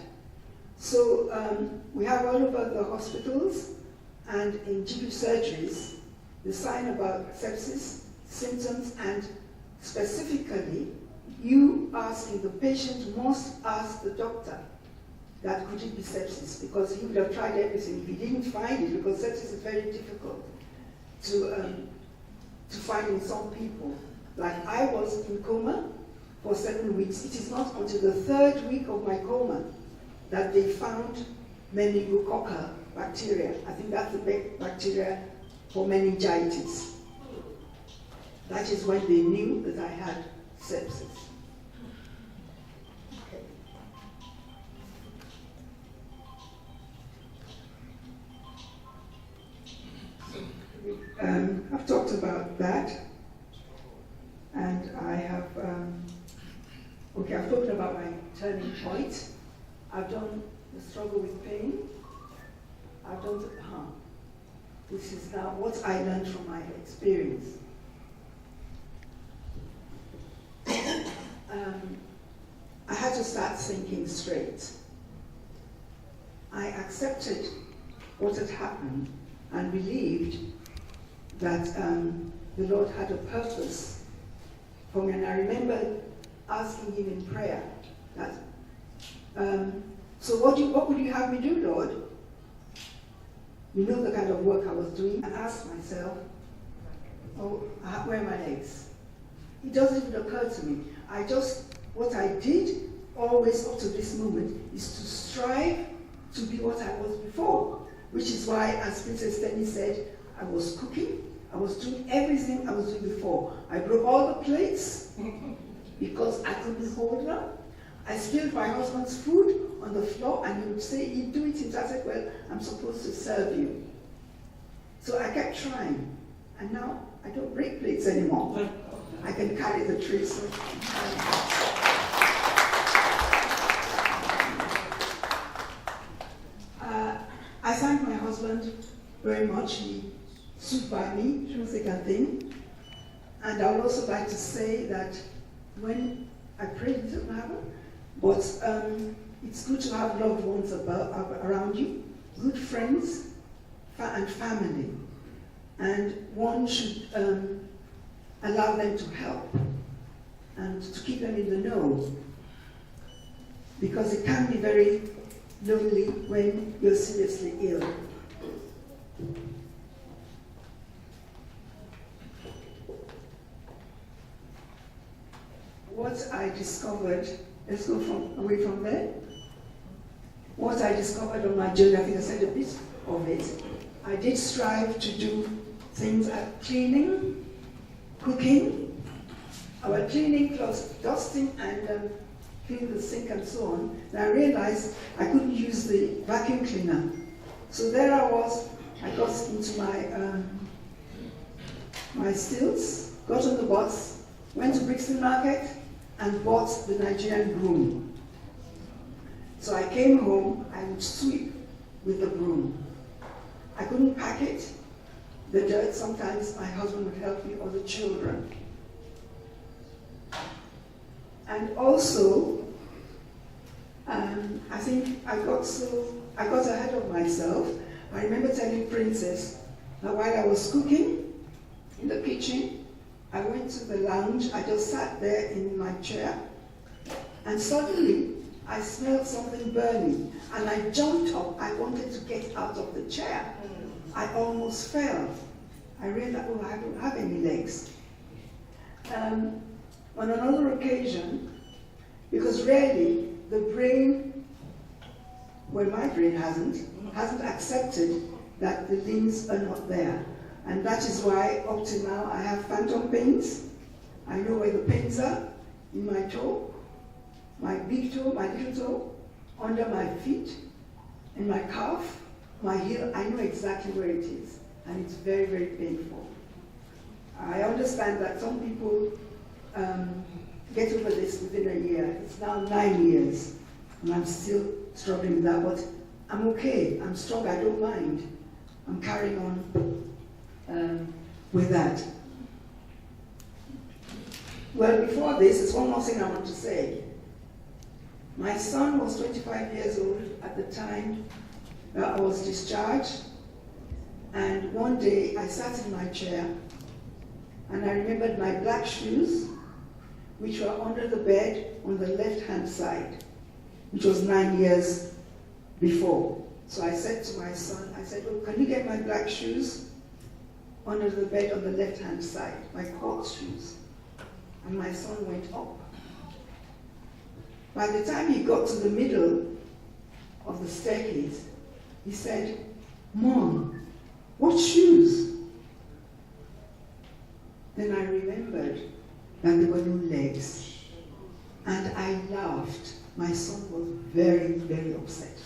So we have all over the hospitals and in GP surgeries the sign about sepsis, symptoms, and specifically you asking, the patient must ask the doctor that could it be sepsis, because he would have tried everything. If he didn't find it, because sepsis is very difficult to find in some people. Like I was in coma for 7 weeks. It is not until the 3rd week of my coma that they found meningococcal bacteria. I think that's the bacteria for meningitis. That is when they knew that I had sepsis. I've talked about that, and I have, I've talked about my turning point. I've done the struggle with pain. I've done the harm. This is now what I learned from my experience. I had to start thinking straight. I accepted what had happened and believed that the Lord had a purpose for me. And I remember asking him in prayer that, so what would you have me do, Lord? You know the kind of work I was doing. I asked myself, where are my legs? It doesn't even occur to me. What I did always up to this moment is to strive to be what I was before, which is why, as Princess Tenny said, I was cooking, I was doing everything I was doing before. I broke all the plates because I couldn't hold them. I spilled my husband's food on the floor, and he would say, he'd do it himself. I said, well, I'm supposed to serve you. So I kept trying, and now I don't break plates anymore. I can carry the trays. So I thank my husband very much. He stood by me through thick and thin. And I would also like to say that when I prayed, it didn't happen, but it's good to have loved ones around you, good friends and family. And one should allow them to help and to keep them in the know, because it can be very lonely when you're seriously ill. What I discovered, let's go away from there. What I discovered on my journey, I think I said a bit of it. I did strive to do things like cleaning, cooking, our cleaning, plus dusting and cleaning the sink and so on. And I realized I couldn't use the vacuum cleaner. So there I was, I got into my stilts, got on the bus, went to Brixton Market and bought the Nigerian broom. So I came home, I would sweep with the broom. I couldn't pack it. The dirt, sometimes my husband would help me, or the children. And also, I think I got ahead of myself. I remember telling Princess that while I was cooking in the kitchen, I went to the lounge, I just sat there in my chair, and suddenly I smelled something burning, and I jumped up. I wanted to get out of the chair. I almost fell. I realized, oh, I don't have any legs. On another occasion, because rarely the brain, well, my brain hasn't accepted that the limbs are not there. And that is why up to now I have phantom pains. I know where the pains are in my toe, my big toe, my little toe, under my feet, in my calf, my heel. I know exactly where it is, and it's very, very painful. I understand that some people get over this within a year. It's now 9 years, and I'm still struggling with that, but I'm okay. I'm strong. I don't mind. I'm carrying on with that. Well, before this, there's one more thing I want to say. My son was 25 years old at the time I was discharged, and one day I sat in my chair and I remembered my black shoes, which were under the bed on the left-hand side, which was 9 years before. So I said to my son, I said, oh, can you get my black shoes under the bed on the left-hand side, my court shoes? And my son went up. By the time he got to the middle of the staircase, he said, Mom, what shoes? Then I remembered that there were no legs. And I laughed. My son was very, very upset.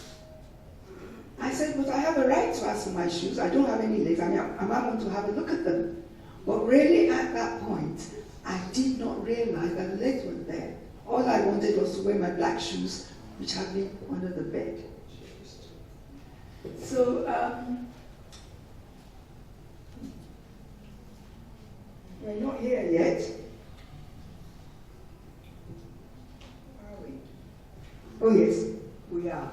I said, but I have a right to ask for my shoes. I don't have any legs. I mean, I might want to have a look at them. But really at that point, I did not realize that the legs were there. All I wanted was to wear my black shoes, which had been under the bed. So, we're not here yet. Are we? Oh yes, we are.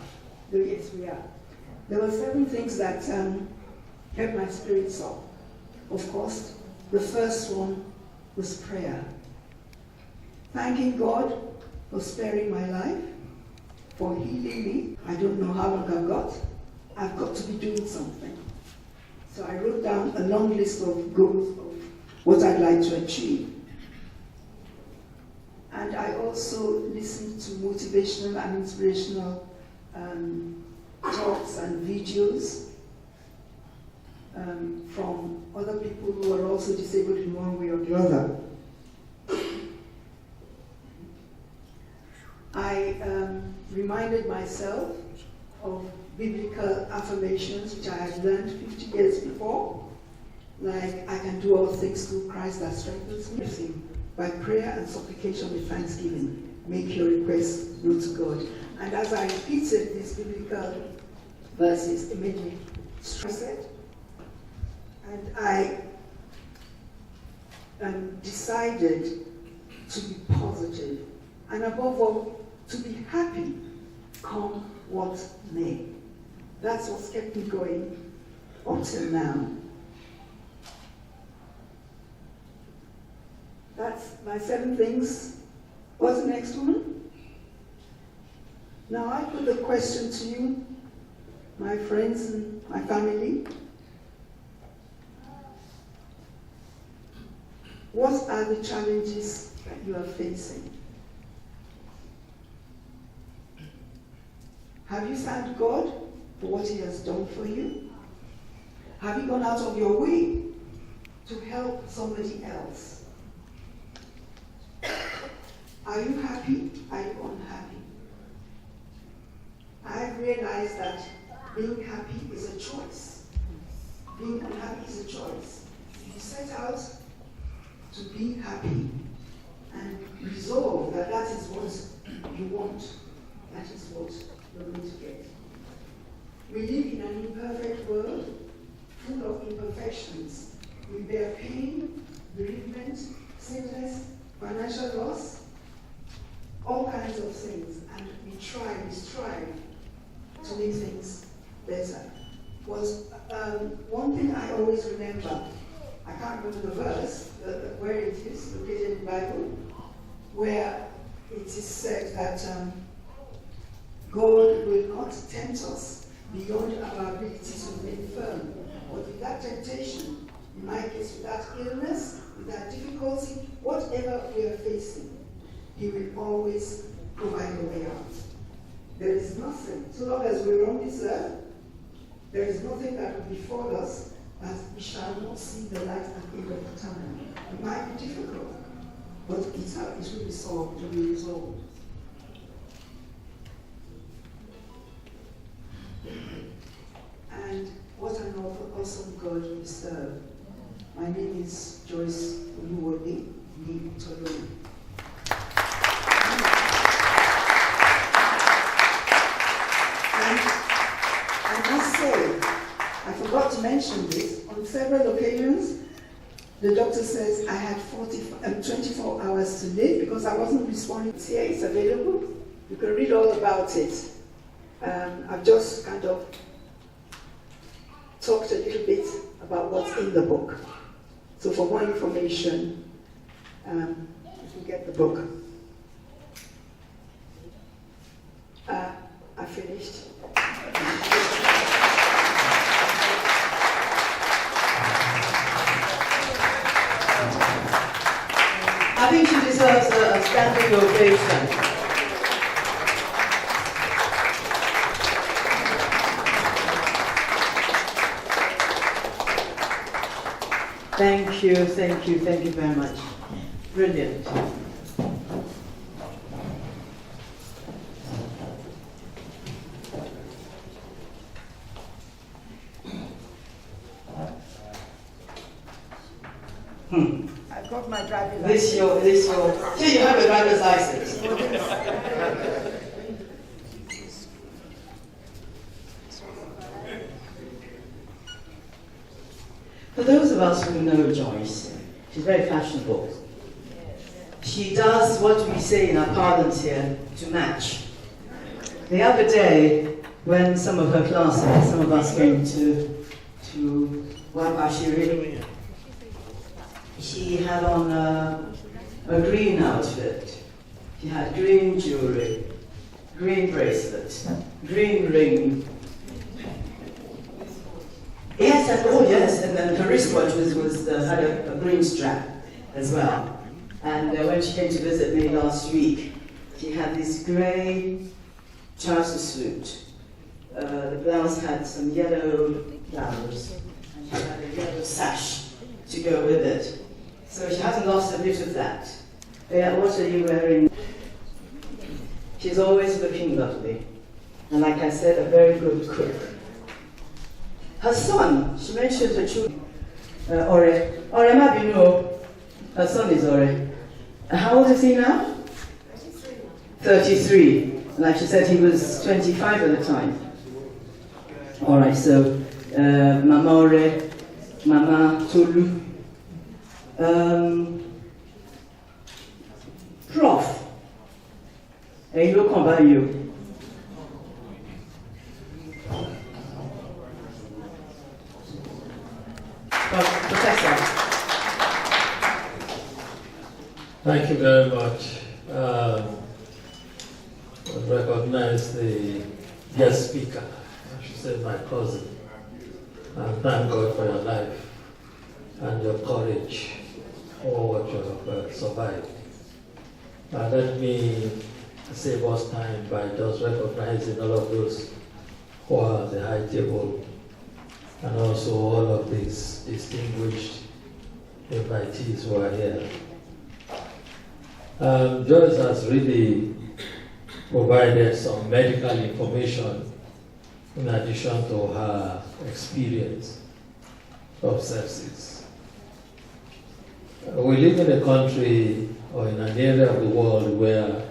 Oh, yes, we are. There were 7 things that kept my spirits up. Of course, the first one was prayer. Thanking God for sparing my life, for healing me. I don't know how long I've got. I've got to be doing something. So I wrote down a long list of goals of what I'd like to achieve. And I also listened to motivational and inspirational talks and videos from other people who are also disabled in one way or the other. I reminded myself of biblical affirmations which I had learned 50 years before, like I can do all things through Christ that strengthens me. By prayer and supplication with thanksgiving, make your requests known to God. And as I repeated these biblical verses, it made me stressed, and I decided to be positive, and above all, to be happy, come what may. That's what's kept me going up till now. That's my 7 things. What's the next one? Now I put the question to you, my friends and my family. What are the challenges that you are facing? Have you thanked God for what He has done for you? Have you gone out of your way to help somebody else? Are you happy? Are you unhappy? I've realized that being happy is a choice. Being unhappy is a choice. If you set out to be happy and resolve that that is what you want, that is what you're going to get. We live in an imperfect world, full of imperfections. We bear pain, bereavement, sickness, financial loss, all kinds of things, and we strive to make things better. Was one thing I always remember, I can't remember the verse, where it is, located in the Bible, where it is said that God will not tempt us beyond our ability to remain firm. But with that temptation, in my case, with that illness, with that difficulty, whatever we are facing, He will always provide a way out. There is nothing, so long as we're on this earth, there is nothing that will befall us that we shall not see the light at the end of the tunnel. It might be difficult, but it will be solved, it will be resolved. And what an awesome God we serve. My name is Joyce Oluwole, the Otolorin. And I must say, I forgot to mention this, on several occasions, the doctor says I had 24 hours to live because I wasn't responding. It's here, it's available. You can read all about it. I've just kind of talked a little bit about what's in the book. So for more information, you can get the book. I finished. I think she deserves a standing ovation. Thank you very much. Brilliant. I've got my driving license. This your. Here you have a driver's license. For those of us who know Joyce, she's very fashionable. She does what we say in our parlance here, to match. The other day, when some of her classmates, some of us came to Wabashiri, she had on a green outfit. She had green jewelry, green bracelet, green ring. Yes, and then her wristwatch had a green strap as well. And when she came to visit me last week, she had this grey trouser suit. The blouse had some yellow flowers, and she had a yellow sash to go with it. So she hasn't lost a bit of that. What are you wearing? She's always looking lovely. And like I said, a very good cook. Her son, she mentioned her children. Ore Mabino, her son is Ore. How old is he now? 33. Like she said, he was 25 at the time. All right, so Mama Ore, Mama Tolu. Prof. Et il combat you. Professor. Thank you very much. I recognize the guest speaker, I should say my cousin, and thank God for your life and your courage for what you have survived. Let me save us time by just recognizing all of those who are at the high table and also all of these distinguished invitees who are here. Joyce has really provided some medical information in addition to her experience of sepsis. We live in a country or in an area of the world where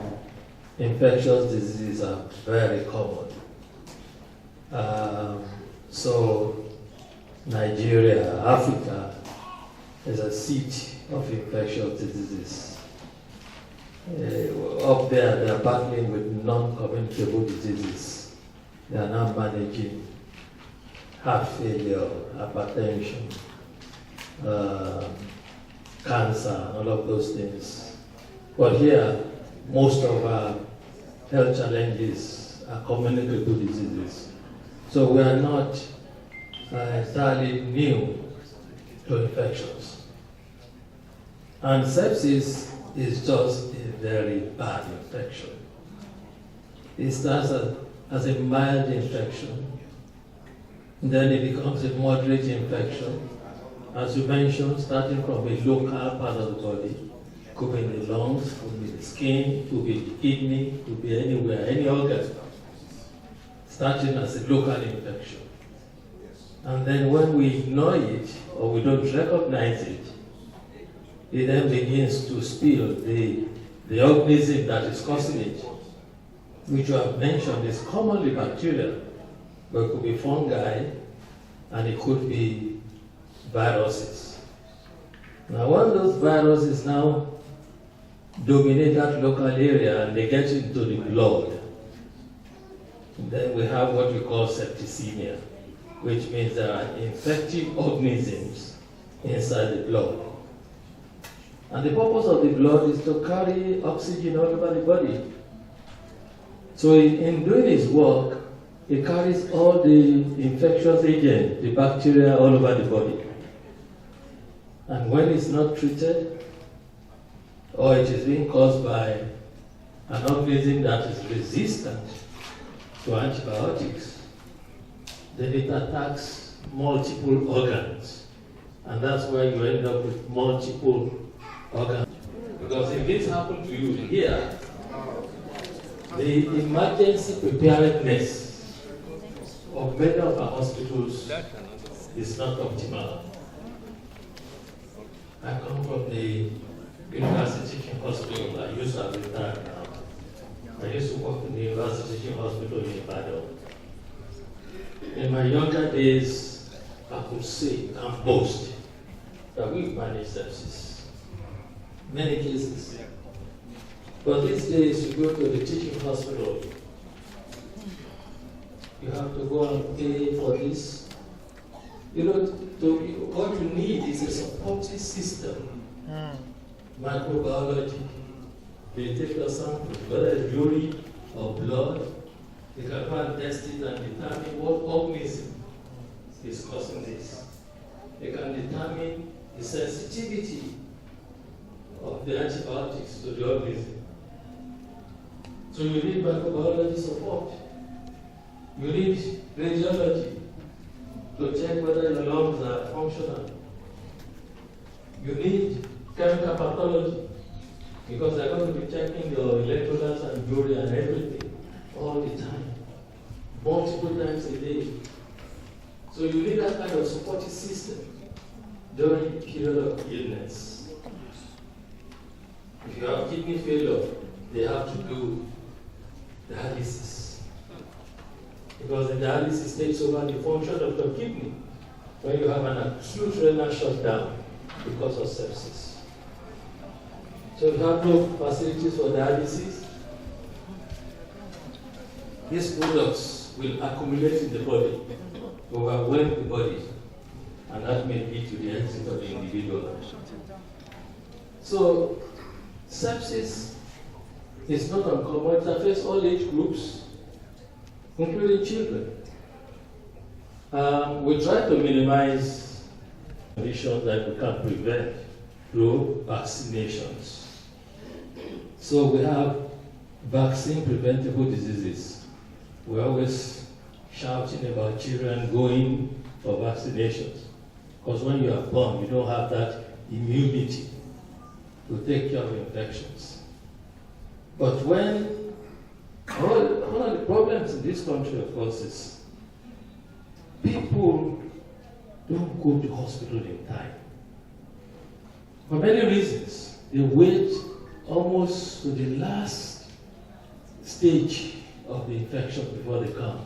infectious diseases are very common. So Nigeria, Africa, is a seat of infectious diseases. Up there, they are battling with non-communicable diseases. They are now managing heart failure, hypertension, cancer, all of those things. But here, most of our health challenges are communicable diseases. So we are not entirely new to infections. And sepsis is just a very bad infection. It starts as a mild infection, Then it becomes a moderate infection. As you mentioned, starting from a local part of the body, could be in the lungs, could be the skin, could be the kidney, could be anywhere, any organ, starting as a local infection. And then when we ignore it, or we don't recognize it, it then begins to spill the organism that is causing it, which you have mentioned is commonly bacteria, but it could be fungi, and it could be viruses. Now, when those viruses now dominate that local area and they get into the blood, then we have what we call septicemia, which means there are infective organisms inside the blood. And the purpose of the blood is to carry oxygen all over the body. So in doing its work, it carries all the infectious agents, the bacteria all over the body. And when it's not treated, or it is being caused by an organism that is resistant to antibiotics, then it attacks multiple organs. And that's why you end up with multiple organs. Because if this happened to you here, the emergency preparedness of many of our hospitals is not optimal. I come from the University Teaching Hospital. I used to have retired now. I used to work in the University Teaching Hospital in Ibadan. In my younger days, I could say and boast that we managed sepsis. Many cases. But these days, you go to the teaching hospital, you have to go and pay for this. You know, what you need is a supportive system. Microbiology. They take your sample, whether it's urine or blood, they can go and test it and determine what organism is causing this. They can determine the sensitivity of the antibiotics to the organism. So you need microbiology support. You need radiology to check whether your lungs are functional. You need chemical pathology because they're going to be checking your electrolytes and urea and everything all the time, multiple times a day. So you need that kind of supportive system during the period of illness. If you have kidney failure, they have to do dialysis. Because the dialysis takes over the function of your kidney when you have an acute renal shutdown because of sepsis. So if you have no facilities for dialysis, these products will accumulate in the body, overwhelm the body, and that may lead to the exit of the individual. So sepsis is not uncommon. It affects all age groups, including children. We try to minimize conditions that we can prevent through vaccinations. So we have vaccine preventable diseases. We're always shouting about children going for vaccinations. Because when you are born, you don't have that immunity to take care of infections. But when one of the problems in this country, of course, is people don't go to hospital in time. For many reasons, they wait almost to the last stage of the infection before they come.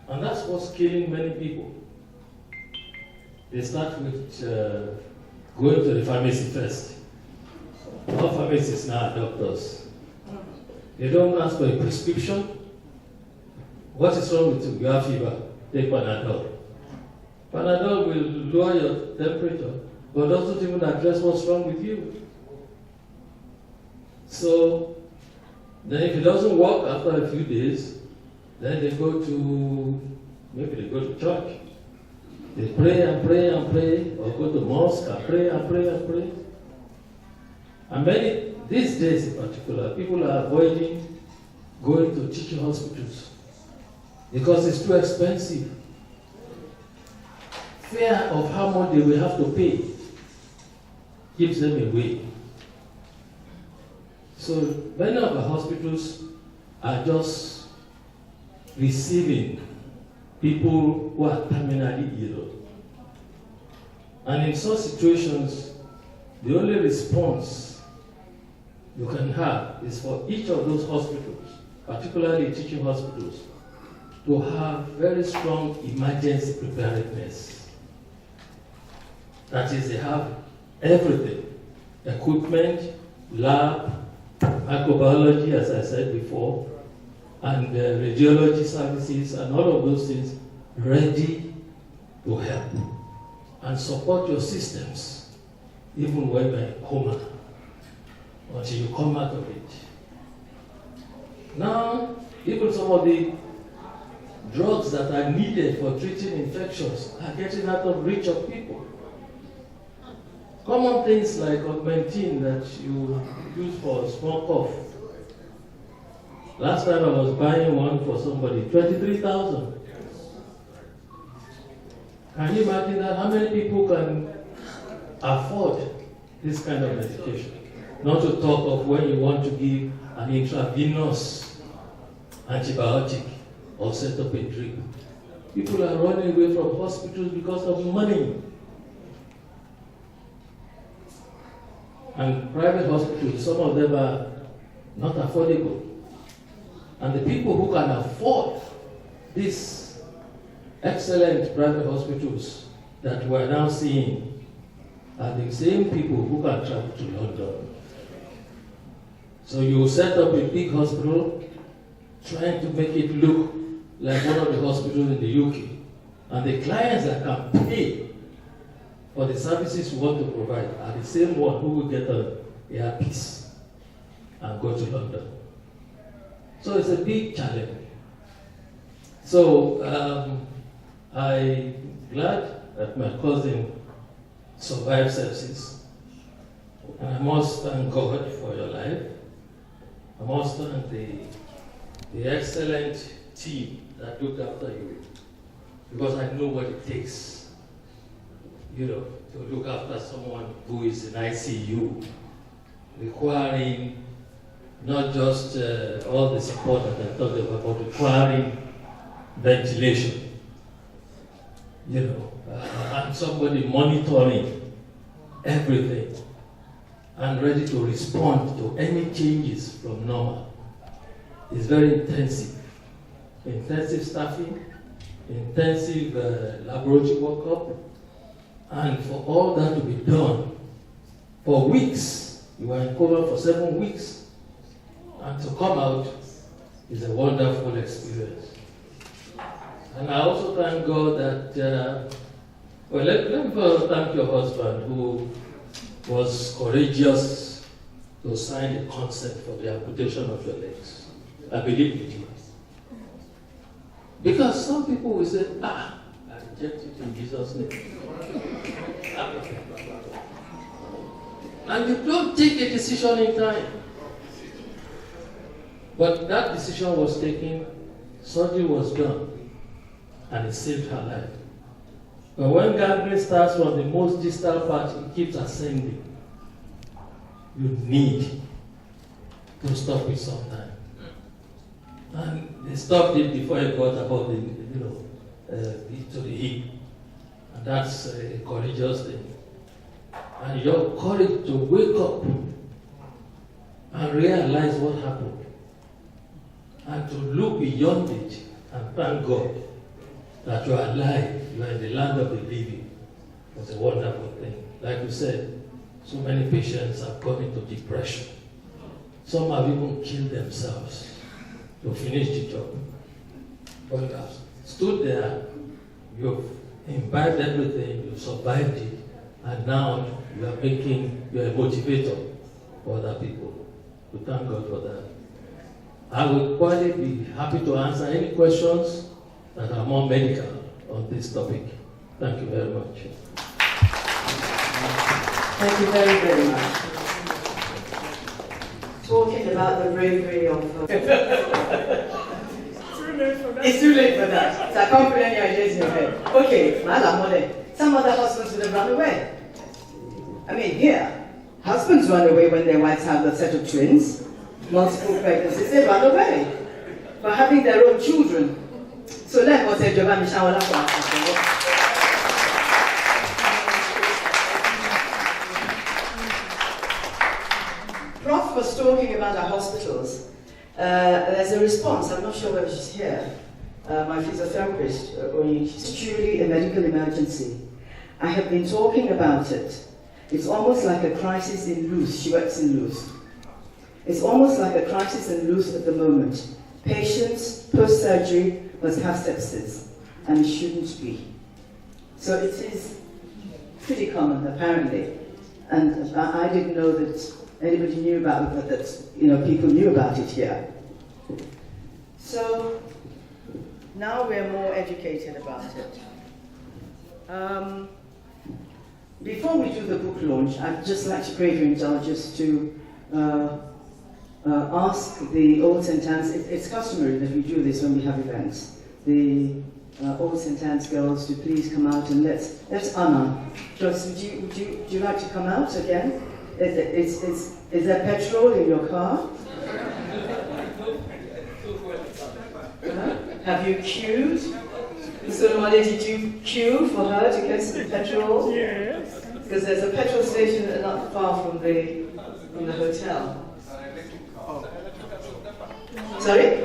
And that's what's killing many people. They start with going to the pharmacy first. All pharmacists now are doctors. They don't ask for a prescription. What is wrong with you? You have fever. Take Panadol. Panadol will lower your temperature, but doesn't even address what's wrong with you. So, then if it doesn't work after a few days, then they go to, maybe they go to church. They pray and pray and pray, or go to mosque and pray and pray and pray. And many, these days in particular, people are avoiding going to teaching hospitals because it's too expensive. Fear of how much they will have to pay keeps them away. So many of the hospitals are just receiving people who are terminally ill. And in such situations, the only response you can have is for each of those hospitals, particularly teaching hospitals, to have very strong emergency preparedness. That is, they have everything: equipment, lab, microbiology, as I said before, and radiology services, and all of those things ready to help and support your systems, even when you're in coma, until you come out of it. Now, even some of the drugs that are needed for treating infections are getting out of reach of people. Common things like augmentin that you use for small cough. Last time I was buying one for somebody, 23,000. Can you imagine that? How many people can afford this kind of medication? Not to talk of when you want to give an intravenous antibiotic or set up a drip. People are running away from hospitals because of money. And private hospitals, some of them are not affordable. And the people who can afford these excellent private hospitals that we're now seeing are the same people who can travel to London. So you set up a big hospital trying to make it look like one of the hospitals in the UK. And the clients that can pay for the services you want to provide are the same one who will get an earpiece and go to London. So it's a big challenge. So I'm glad that my cousin survived sepsis. And I must thank God for your life. I must thank the excellent team that looked after you, because I know what it takes, to look after someone who is in ICU, requiring not just all the support that I talked about, but requiring ventilation, and somebody monitoring everything and ready to respond to any changes from normal. It's very intensive. Intensive staffing, intensive laboratory workup, and for all that to be done for weeks. You were in coma for 7 weeks, and to come out is a wonderful experience. And I also thank God that, let me first thank your husband, who was courageous to sign the consent for the amputation of your legs. I believe in you. Because some people will say, I reject it in Jesus' name. And you don't take a decision in time. But that decision was taken, surgery was done, and it saved her life. But when gangrene starts from the most distal part, it keeps ascending. You need to stop it sometime. And they stopped it before it got above to the hip. And that's a courageous thing. And your courage to wake up and realize what happened, and to look beyond it and thank God that you are alive, you are in the land of the living, was a wonderful thing. Like you said, so many patients have gone into depression. Some have even killed themselves to finish the job. But you have stood there, you've imbibed everything, you've survived it, and now you're a motivator for other people. We thank God for that. I would quite be happy to answer any questions that are more medical on this topic. Thank you very much. Thank you very, very much. Talking about the bravery of It's too late for that. So I can't put any ideas in your head. Okay, some other husbands would have run away. I mean, here, husbands run away when their wives have a set of twins, multiple pregnancies, they run away for having their own children. So let us say, Prof was talking about our hospitals. There's a response, I'm not sure whether she's here. My physiotherapist, it's truly a medical emergency. I have been talking about it. It's almost like a crisis in Luz. She works in Luz. It's almost like a crisis in Luz at the moment. Patients, post-surgery, must have sepsis, and it shouldn't be. So it is pretty common, apparently. And I didn't know that anybody knew about it, that people knew about it here. So now we're more educated about it. Before we do the book launch, I'd just like to crave your indulgence to ask the Old St. Anne's. It's customary that we do this when we have events. The Old St. Anne's girls to please come out and let's honor. Joyce, would you like to come out again? Is there petrol in your car? Have you queued? So Oluwole, did you queue for her to get some petrol? Yes. Because there's a petrol station not far from the hotel. Sorry?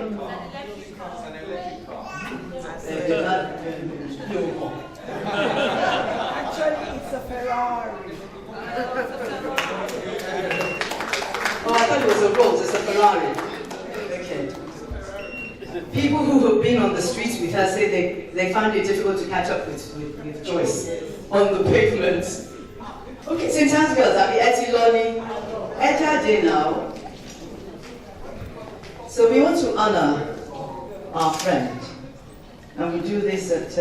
Actually, it's a Ferrari. Oh, I thought it was a Rolls, it's a Ferrari. Okay. People who have been on the streets with her say they find it difficult to catch up with Joyce on the pavement. Okay, St. Anne's girls, I'll be Otolorin. Day now. So we want to honor our friend. And we do this at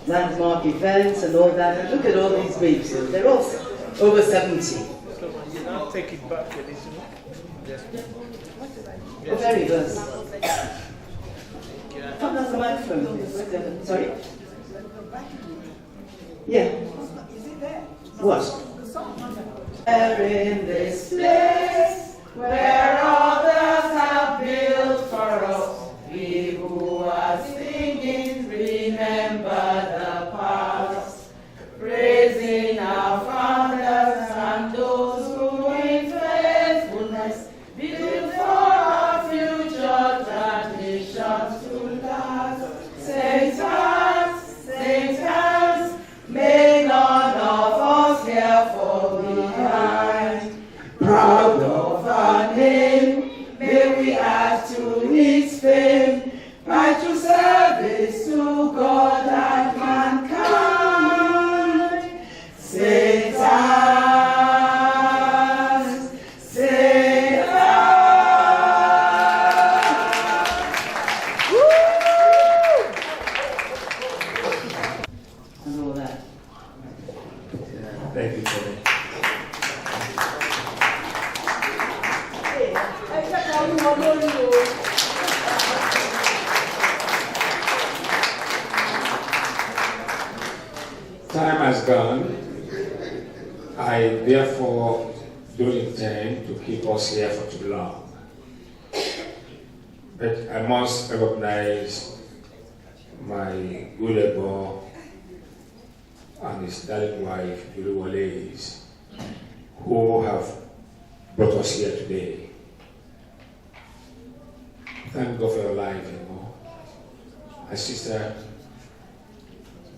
landmark events and all that. And look at all these babes. They're all over 70. Take it back a little. Oh, very good. Come down the microphone. Sorry? Yeah. Is it there? What? We're in this place where others have built for us. We who are singing, remember the past, praising our founders and those who in faithfulness build for our future traditions to last. St. Anne's, may none of us here fall behind. Proud of our name, may we add to his fame, by true service to God and mankind. St. Anne's, St. Anne's. Woo! And all that. Thank you for that. Time has gone. I therefore don't intend to keep us here for too long. But I must recognize my good neighbor and his darling wife, Oluwole, who have brought us here today. Thank God for your life, My sister,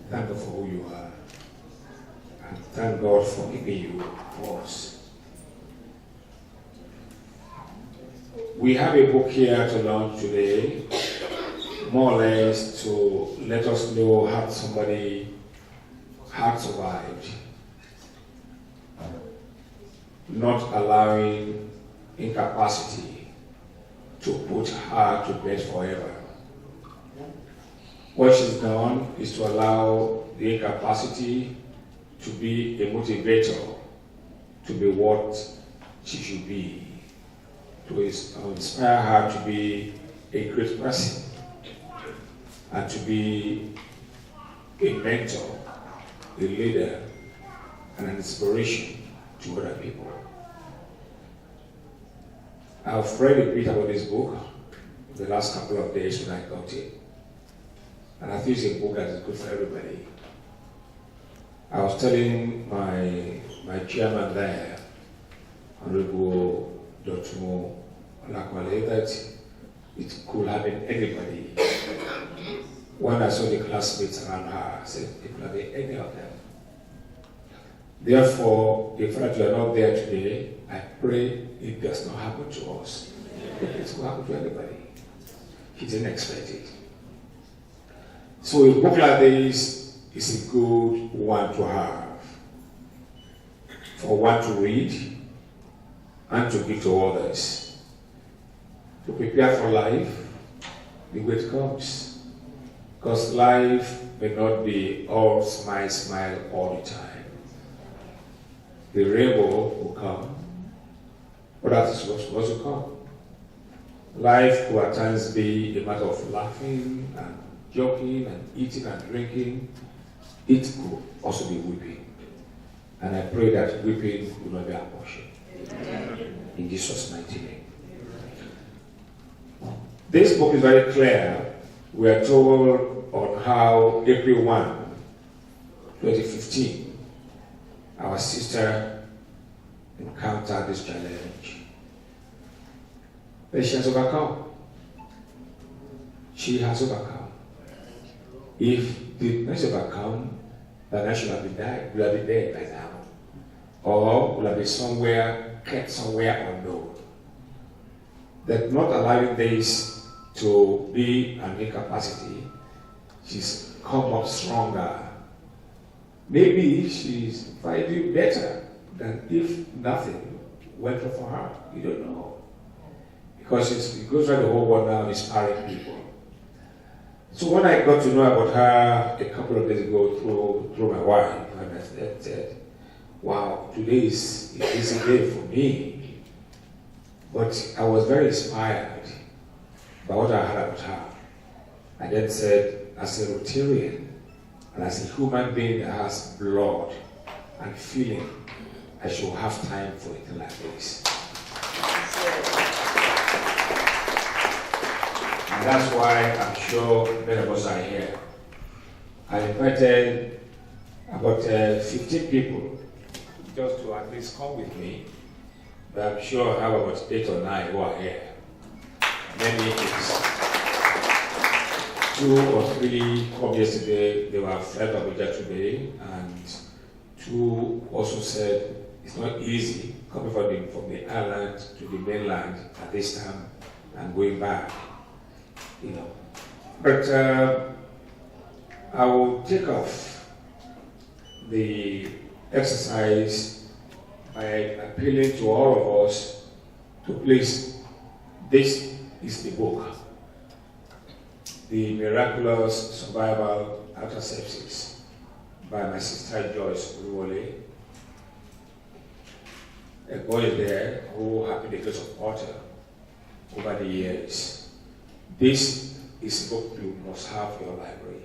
thank God for who you are. And thank God for keeping you for us. We have a book here to launch today, more or less to let us know how somebody had survived, not allowing incapacity to put her to bed forever. What she's done is to allow the incapacity to be a motivator to be what she should be, to inspire her to be a great person and to be a mentor, a leader, and an inspiration to other people. I've read a bit about this book the last couple of days when I got it. And I think it's a book that is good for everybody. I was telling my chairman there, Honorable Dr. Oluwole, that it could have been anybody. When I saw the classmates around her, I said, it could have been any of them. Therefore, if you are not there today, I pray it does not happen to us. It will happen to anybody. He didn't expect it. So a book like this is a good one to have, for one to read and to give to others, to prepare for life the way it comes. Because life may not be all smile all the time. The rainbow will come, but that is what's supposed to come. Life will at times be a matter of laughing and joking and eating and drinking. It could also be weeping. And I pray that weeping will not be our portion. In Jesus' mighty name. This book is very clear. We are told on how April 1, 2015, our sister encountered this challenge. But she has overcome. She has overcome. If the not overcome, then I should have been dead, would have been dead by now. Or would have been somewhere, kept somewhere unknown. That not allowing this to be an incapacity, she's come up stronger. Maybe she's finding better than if nothing went wrong for her. You don't know. Because it goes around the whole world now, inspiring people. So when I got to know about her a couple of days ago through my wife, and I said, wow, today is a busy day for me. But I was very inspired by what I heard about her. I then said, as a Rotarian, and as a human being that has blood and feeling, I should have time for it like this. And that's why I'm sure many of us are here. I invited about 15 people just to at least come with me, but I'm sure I have about 8 or 9 who are here. Many kids. 2 or 3 come yesterday, they were fled Abuja today, and 2 also said it's not easy coming from the island to the mainland at this time and going back. You know, but I will take off the exercise by appealing to all of us to please, this is the book, The Miraculous Survival After Sepsis, by my sister Joyce, Oluwole. A boy there who had been the case of author over the years. This is a book you must have in your library.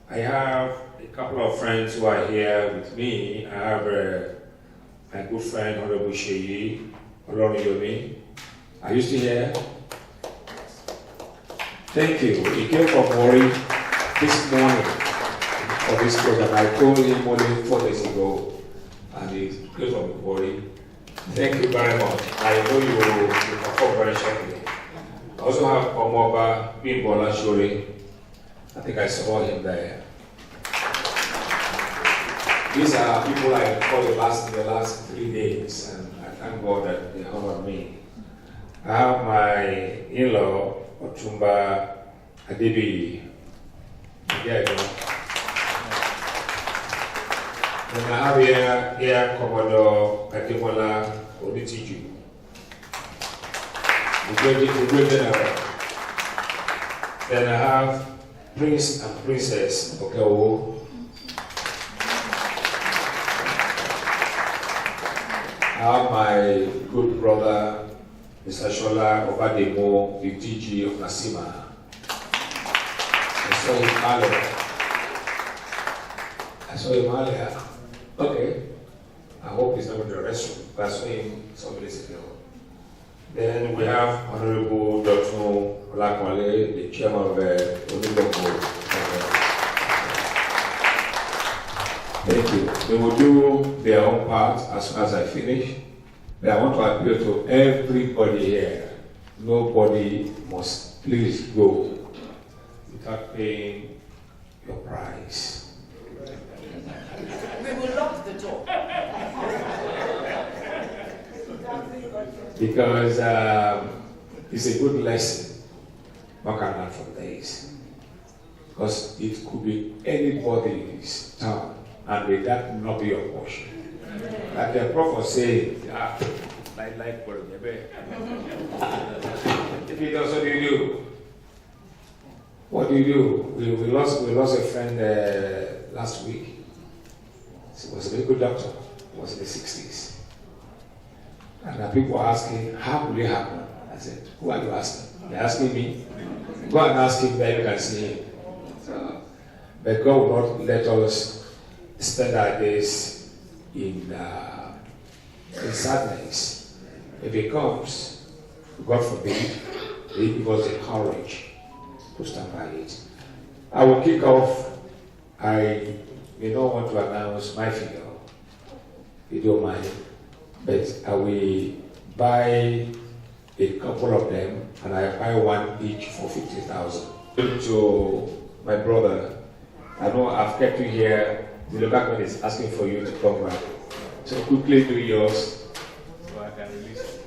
I have a couple of friends who are here with me. I have my good friend, Honorable Oluwole. Are you still here? Thank you. He came from Wari this morning for this program. I told him only 4 days ago, and he came from Wari. Thank you very much. I know you will perform very shortly. I also have Omoba Bimbola Shuri. I think I saw him there. These are people I called the last 3 days, and I thank God that they honored me. I have my in-law, Otumba Adebi. There you go. Then I have here Commodore Ademola Oditiju, the great general. Then I have Prince and Princess Okewo. I have my good brother Mr. Shola Obademo, the DG of Nasima. I saw him earlier. Okay. I hope he's not in the restroom, but I saw him some minutes ago. Then we have Honorable Dr. Oluwole, the chairman of the Oluwole. Thank you. They will do their own part as soon as I finish. But I want to appeal to everybody here. Nobody must please go without paying your price. We will lock the door. Because it's a good lesson one can learn from this. Because it could be anybody's town. And may that not be your portion. Like the prophet said, like for the baby. If he does, what do you do? What do you do? We lost a friend last week. He was a very good doctor. He was in the 60s. And people were asking, how could it happen? I said, who are you asking? They're asking me. Go and ask him, then you can see him. So, but God will not let us spend our days in sadness. If it comes, God forbid, He give us the courage to stand by it. I will kick off. I may not want to announce my figure, if you don't mind, but I will buy a couple of them, and I buy one each for 50,000. To my brother, I know I've kept you here. The local government is asking for you to come back. So quickly do yours so I can release it.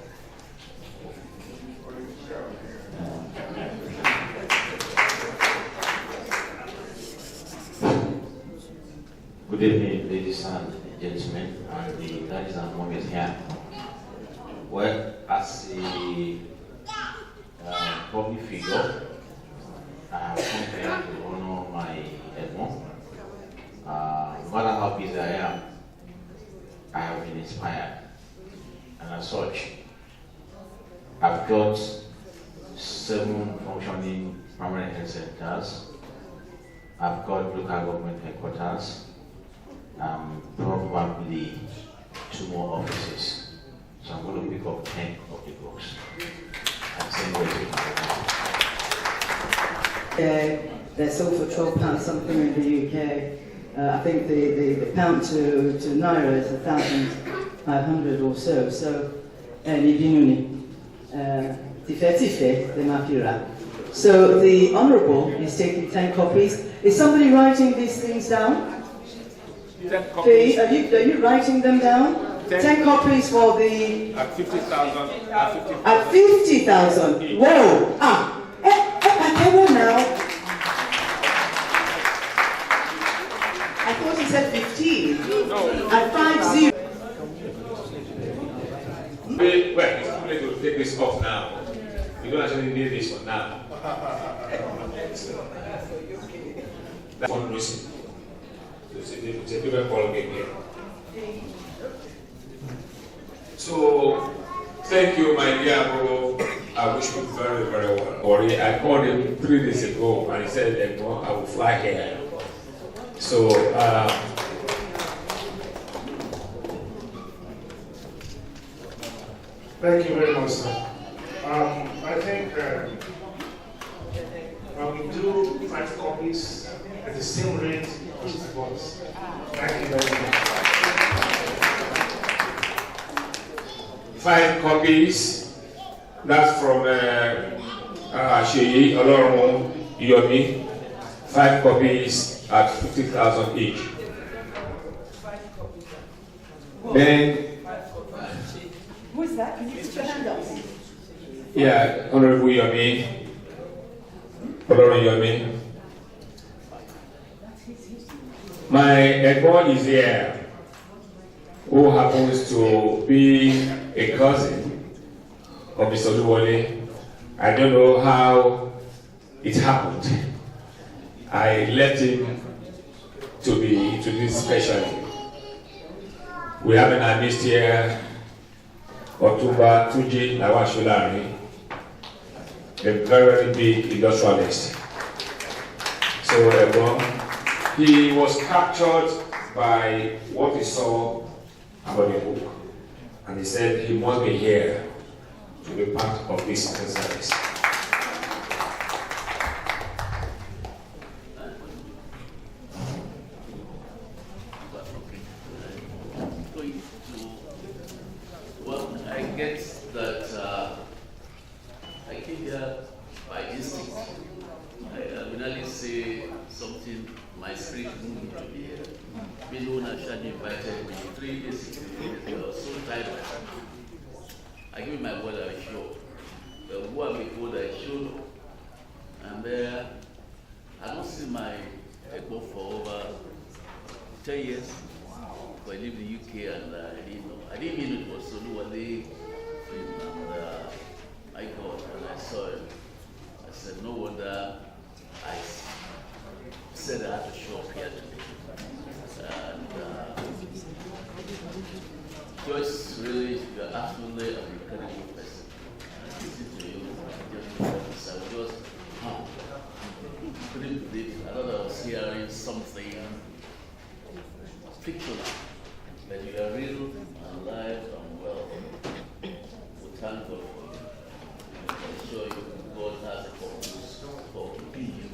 Good evening, ladies and gentlemen, and the daddies and mommies here. Well, as a public figure, I have come here to honor my Edmond. No matter how busy I am, I have been inspired. And as such, I've got 7 functioning permanent health centers. I've got local government headquarters, probably 2 more offices. So I'm going to pick up 10 of the books and send them to They're sold for £12 something in the UK. I think the pound to naira is 1,500 or so. So, so the Honourable is taking 10 copies. Is somebody writing these things down? 10 copies. Are you writing them down? 10 copies for the... At 50,000. At 50,000. Whoa! Now. I thought he said 15. No. At 50. Well, it's too late to take this off now. You don't actually need this one now. That's one reason. It's a different ball game here. So, thank you, my dear bro. I wish you very, very well. I called him 3 days ago and he said, I will fly here. So, Thank you very much, sir. I think we do 5 copies at the same rate as it was. Thank you very much. 5 copies. That's from Sheyi, Otolorin, Yomi. 5 copies at 50,000 each. Then, Who is that? Can you put your hand up? yeah, Honorable Yomi, Otolorin Yomi. My Egbon is here, who happens to be a cousin of Mr. Oluwole. I don't know how it happened. I left him to be introduced specially. We have an artist here Otumba Tuji Lawashulari, a very, very big industrialist. So he was captured by what he saw about the book, and he said he must be here to be part of this exercise. Well, I guess that I came here by instinct. I will only say something my spirit moved me to be here. Milona Shadi invited me 3 days ago. I was so tired. I gave my word I show. But who I told I showed up. And I don't see my Ekbo for over 10 years. I lived in the UK and I didn't mean it was Oluwole. And I got when I saw him. I said, no wonder I said I had to show up here today. And Joyce, really, you're absolutely an incredible person. I listened to you, I was just, couldn't believe it. I thought I was hearing something fictional, but you are real and alive and well. We thank God for you. I'm sure God has a purpose for keeping you.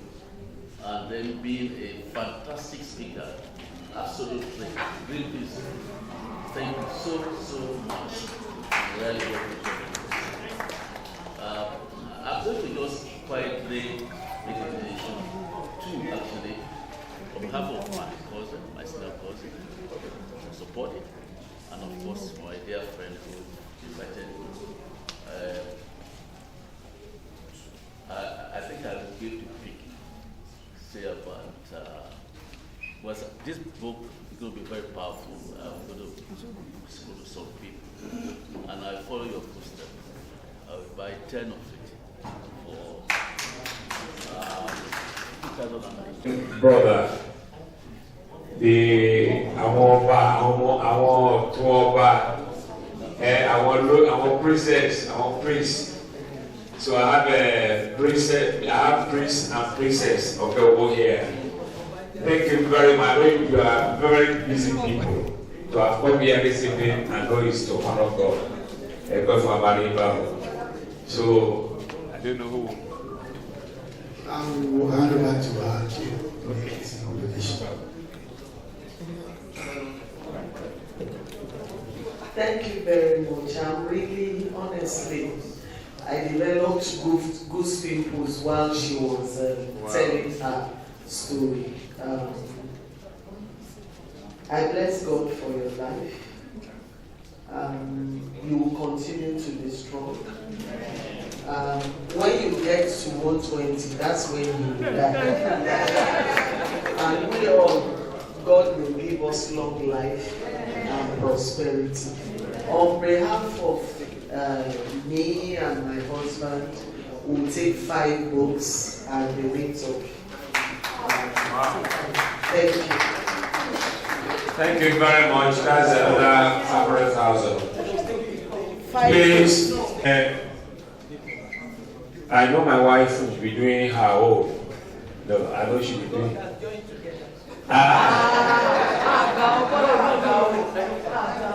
And then being a fantastic speaker, absolutely great business. Thank you so much. Really appreciate it. I'm going to just quietly make a donation to actually, on behalf of my cousin, my senior cousin, to support it, and of course my dear friend who invited me. I think I will give to pick, say about this book is going to be very powerful. I'm going to school to some people, and I follow your footsteps. I will buy 10 of it for 2019. Brother, our princess, our priest. So I have a princess, I have priest and princess over here. Thank you very much. You are very busy people to have come here this evening and go is to honor God. God for Mariba. So I don't know who. I will hand over to our chief. Thank you very much. I'm really, honestly, I developed goose pimples while she was telling her story. I bless God for your life. You will continue to be strong. When you get to 120, that's when you will die. And we all, God will give us long life and prosperity. On behalf of me and my husband, we'll take 5 books and the rate of. Thank you. Thank you very much. That's another 500,000. Please, I know my wife will be doing her own. No, I know she'll be doing.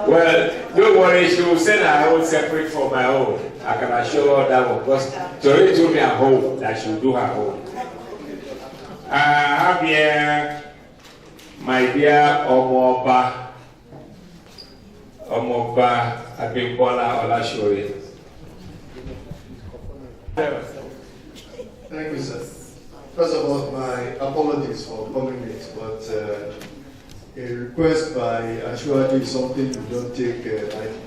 Well, don't worry, she will send her own separate from my own. I can assure her that one. Because she already told me at home that she will do her own. I have here my dear Omoba Abimbola Olashore. Thank you, sir. First of all, my apologies for coming late, but a request by Ashwadi is something you don't take lightly.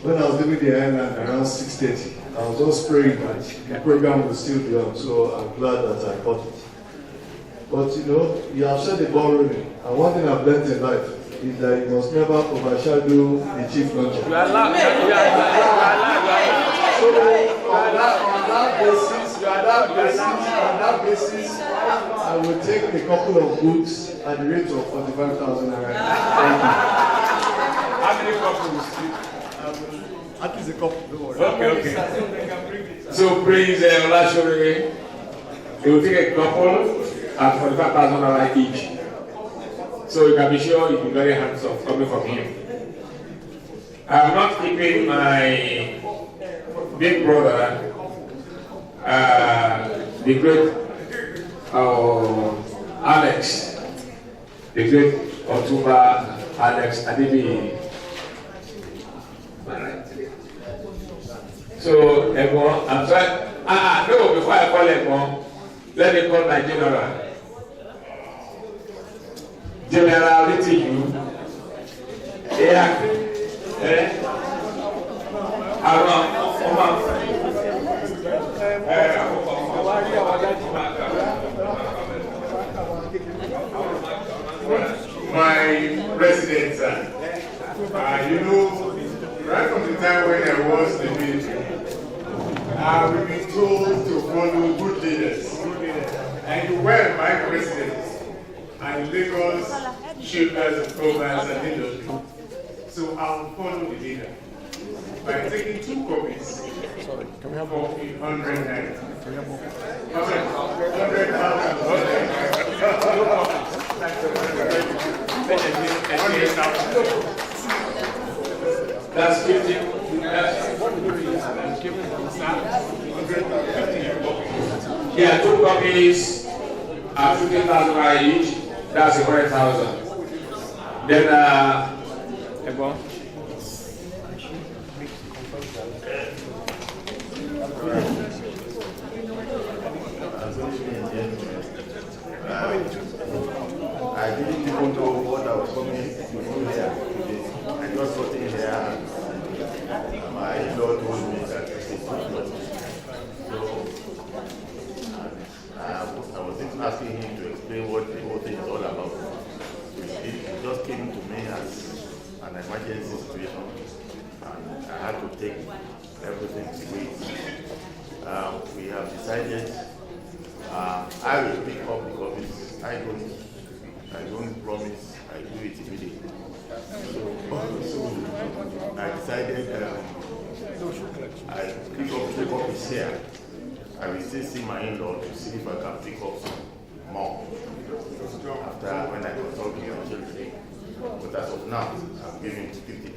When I was leaving the island around 6:30, I was just praying that the program would still be on, so I'm glad that I caught it. But you know, you have said the ball rolling, and one thing I've learned in life is that you must never overshadow the chief launcher. So on that basis, I will take a couple of books at the rate of 45,000 naira. Thank you. How many couples? At least a couple, don't worry. Okay. So Prince Olashore, he will take a couple at 45,000 naira each. So you can be sure you'll be very handsome coming from him. I'm not keeping my big brother, the great Alex, the great Otuba Alex Adibi. So, Ego, I'm sorry. No, before I call Ego, let me call my general. General, it's you. Yeah. My residents, you know, right from the time when I was the military, we've been told to follow good leaders. And you were my president and Lagos shapers of commerce and industry. So I will follow the leader by taking 2 copies for 100 naira. 100,000. That's 50. Yeah, 2 copies at 50,000 each. That's 100,000. Then, I didn't even know what I was coming to do here today. I just got in here and my Lord told me that it's too much. So I was even asking him to explain what the whole thing is all about. It just came to me as an emergency situation and I had to take everything to wait. We have decided I will pick up the copies. I don't promise I do it immediately. So I decided I pick up 3 copies here. I will still see my in-law to see if I can pick up some more after when I consult with your children. But as of now, I'm giving 50,000.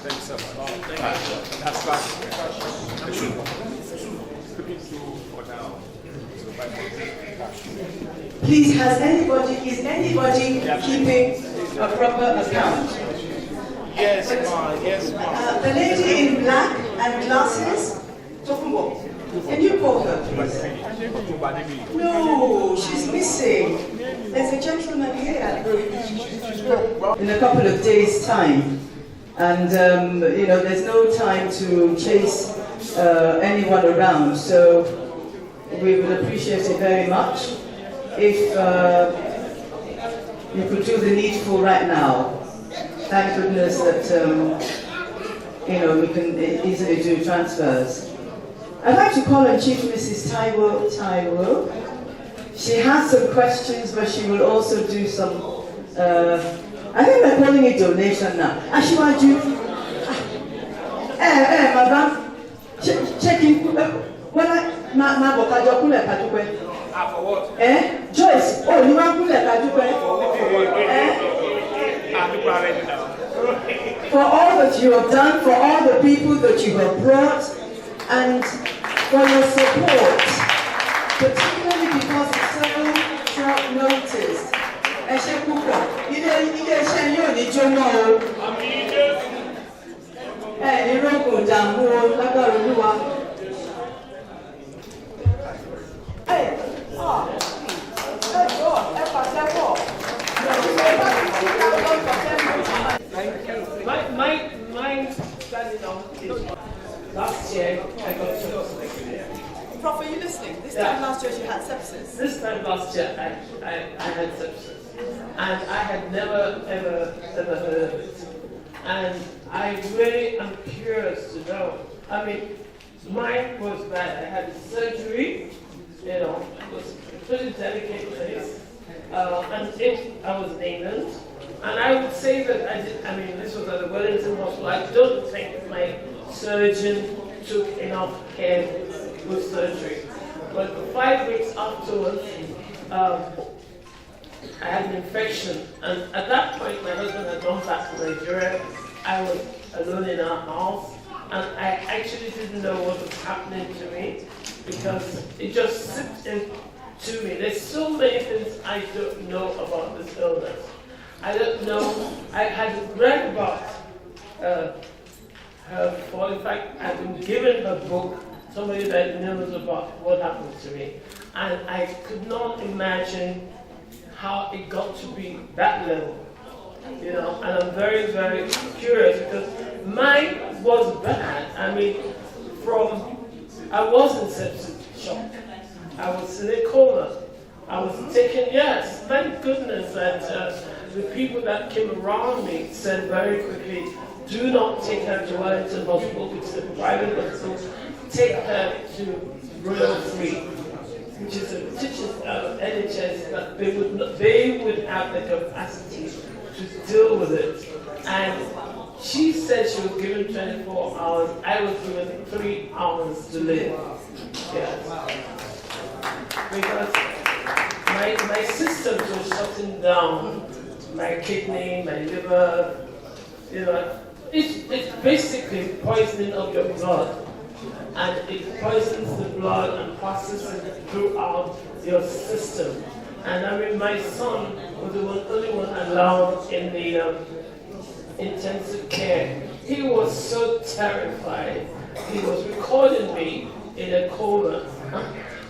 Thanks so much. That's fine. Please, is anybody keeping a proper account? Yes, ma. The lady in black and glasses, Tokumbo, can you call her, please? No, she's missing. There's a gentleman here. In a couple of days' time. And, there's no time to chase anyone around. So we would appreciate it very much if you could do the needful right now. Thank goodness that, we can easily do transfers. I'd like to call on Chief Mrs. Taiwo. She has some questions, but she will also do some, I think we're calling it donation now. Ashiwaju. Madam. Checking. For what? Joyce. Oh, you want to for all that you have done, for all the people that you have brought, and for your support, particularly because it's so short notice. My standing on is last year I got sepsis. Prof, are you listening? This time last year you had sepsis. This time last year I had sepsis. And I had never ever heard of it. And I really am curious to know. I mean, mine was bad. I had surgery, it was a pretty delicate case. And I was in England. And I would say that this was at the Wellington Hospital. I don't think my surgeon took enough care with surgery. But 5 weeks afterwards, I had an infection. And at that point, my husband had gone back to Nigeria. I was alone in our house. And I actually didn't know what was happening to me because it just slipped into me. There's so many things I don't know about this illness. I don't know. I had read about her fall. In fact, I've been given her book, somebody that knows about what happened to me. And I could not imagine how it got to be that level. And I'm very, very curious because mine was bad. I was in sepsis shock. I was in a coma. I was taken, yes, thank goodness that the people that came around me said very quickly, do not take her to Wellington Hospital, which is a private hospital. Take her to Royal Free, which is a NHS that they would have the capacity to deal with it. And she said she was given 24 hours. I was given 3 hours to live. Yes. Because my systems were shutting down. My kidney, my liver, it's basically poisoning of your blood. And it poisons the blood and passes it throughout your system. And my son was the only one allowed in the intensive care. He was so terrified. He was recording me in a coma.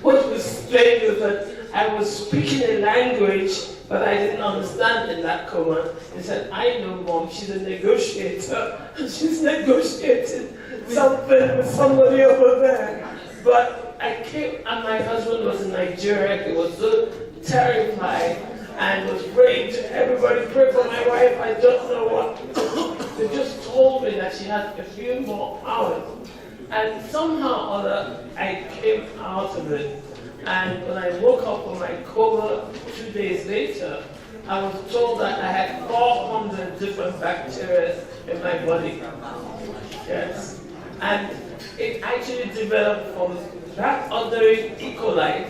What was strange was that I was speaking a language, but I didn't understand in that coma. He said, I know, Mom, she's a negotiator. She's negotiating something with somebody over there. But I came, and my husband was in Nigeria. He was so terrified and was praying to everybody, pray for my wife, I don't know what. They just told me that she had a few more hours. And somehow or other, I came out of it. And when I woke up from my coma 2 days later, I was told that I had 400 different bacteria in my body. Yes. And it actually developed from that Otolorin E. coli,